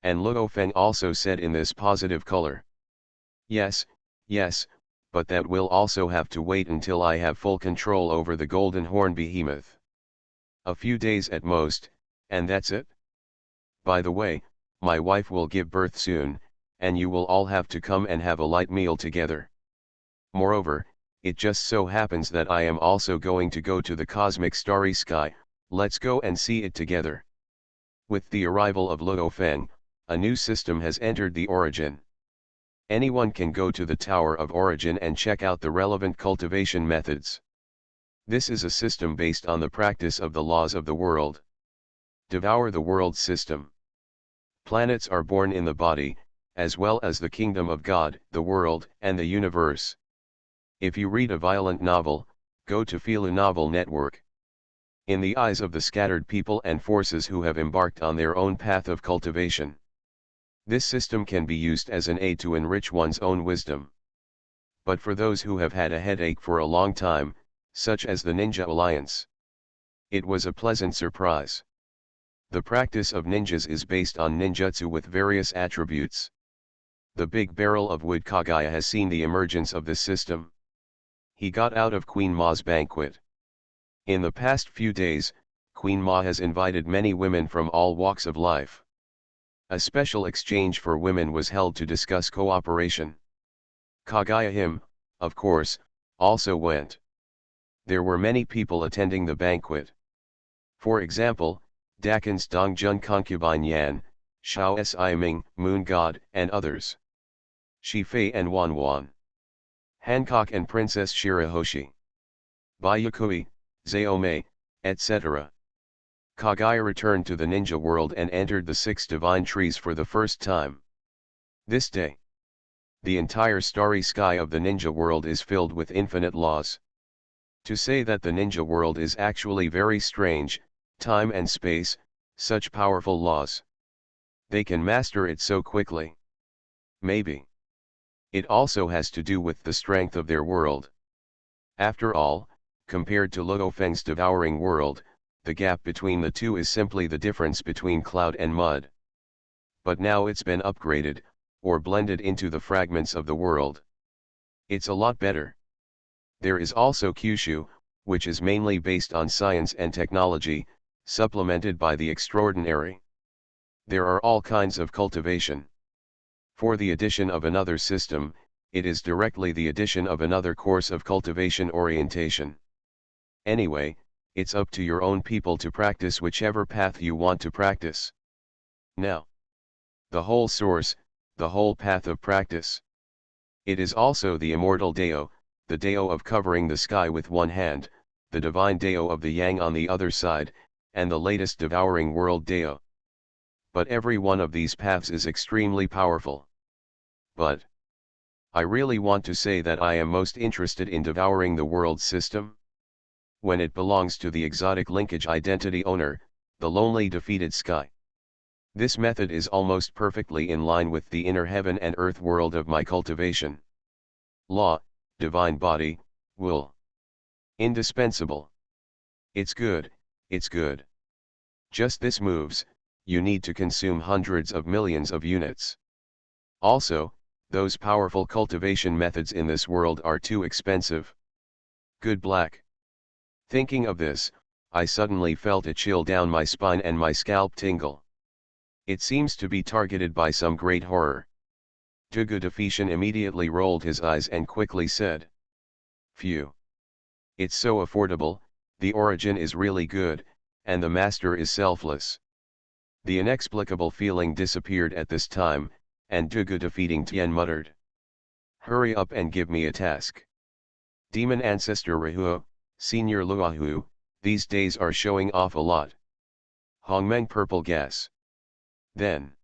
And Luo Feng also said in this positive color. Yes, yes, but that will also have to wait until I have full control over the golden horn behemoth. A few days at most, and that's it. By the way, my wife will give birth soon, and you will all have to come and have a light meal together. Moreover, it just so happens that I am also going to go to the cosmic starry sky, let's go and see it together. With the arrival of Luo Feng, a new system has entered the origin. Anyone can go to the Tower of Origin and check out the relevant cultivation methods. This is a system based on the practice of the laws of the world. Devour the world system. Planets are born in the body, as well as the kingdom of God, the world, and the universe. If you read a violent novel, go to Philo Novel Network. In the eyes of the scattered people and forces who have embarked on their own path of cultivation, this system can be used as an aid to enrich one's own wisdom. But for those who have had a headache for a long time, such as the Ninja Alliance, it was a pleasant surprise. The practice of ninjas is based on ninjutsu with various attributes. The big barrel of wood Kaguya has seen the emergence of this system. He got out of Queen Ma's banquet. In the past few days, Queen Ma has invited many women from all walks of life. A special exchange for women was held to discuss cooperation. Kaguya him, of course, also went. There were many people attending the banquet. For example, Dakin's Dongjun concubine Yan, Shao Ming, Moon God, and others. Shi Fei and Wan Wan. Hancock and Princess Shirahoshi. Bayakui, Zaomei, etc. Kaguya returned to the ninja world and entered the 6 divine trees for the first time. This day, the entire starry sky of the ninja world is filled with infinite laws. To say that the ninja world is actually very strange, time and space, such powerful laws. They can master it so quickly. Maybe. It also has to do with the strength of their world. After all, compared to Luo Feng's devouring world, the gap between the two is simply the difference between cloud and mud. But now it's been upgraded, or blended into the fragments of the world. It's a lot better. There is also Kyushu, which is mainly based on science and technology, supplemented by the extraordinary. There are all kinds of cultivation. For the addition of another system, it is directly the addition of another course of cultivation orientation. Anyway, it's up to your own people to practice whichever path you want to practice. Now, the whole source, the whole path of practice. It is also the immortal Deo, the Deo of covering the sky with one hand, the divine Deo of the Yang on the other side, and the latest devouring world Deo. But every one of these paths is extremely powerful. But I really want to say that I am most interested in devouring the world system, when it belongs to the exotic linkage identity owner, the lonely defeated sky. This method is almost perfectly in line with the inner heaven and earth world of my cultivation. Law, divine body, will. Indispensable. It's good, it's good. Just this moves, you need to consume hundreds of millions of units. Also, those powerful cultivation methods in this world are too expensive. Good black. Thinking of this, I suddenly felt a chill down my spine and my scalp tingle. It seems to be targeted by some great horror. Dugu immediately rolled his eyes and quickly said, "Phew. It's so affordable, the origin is really good, and the master is selfless." The inexplicable feeling disappeared at this time, and Dugu defeating Tien muttered, "Hurry up and give me a task. Demon Ancestor Rahuo, Senior Luahu, these days are showing off a lot. Hongmeng purple gas." Then,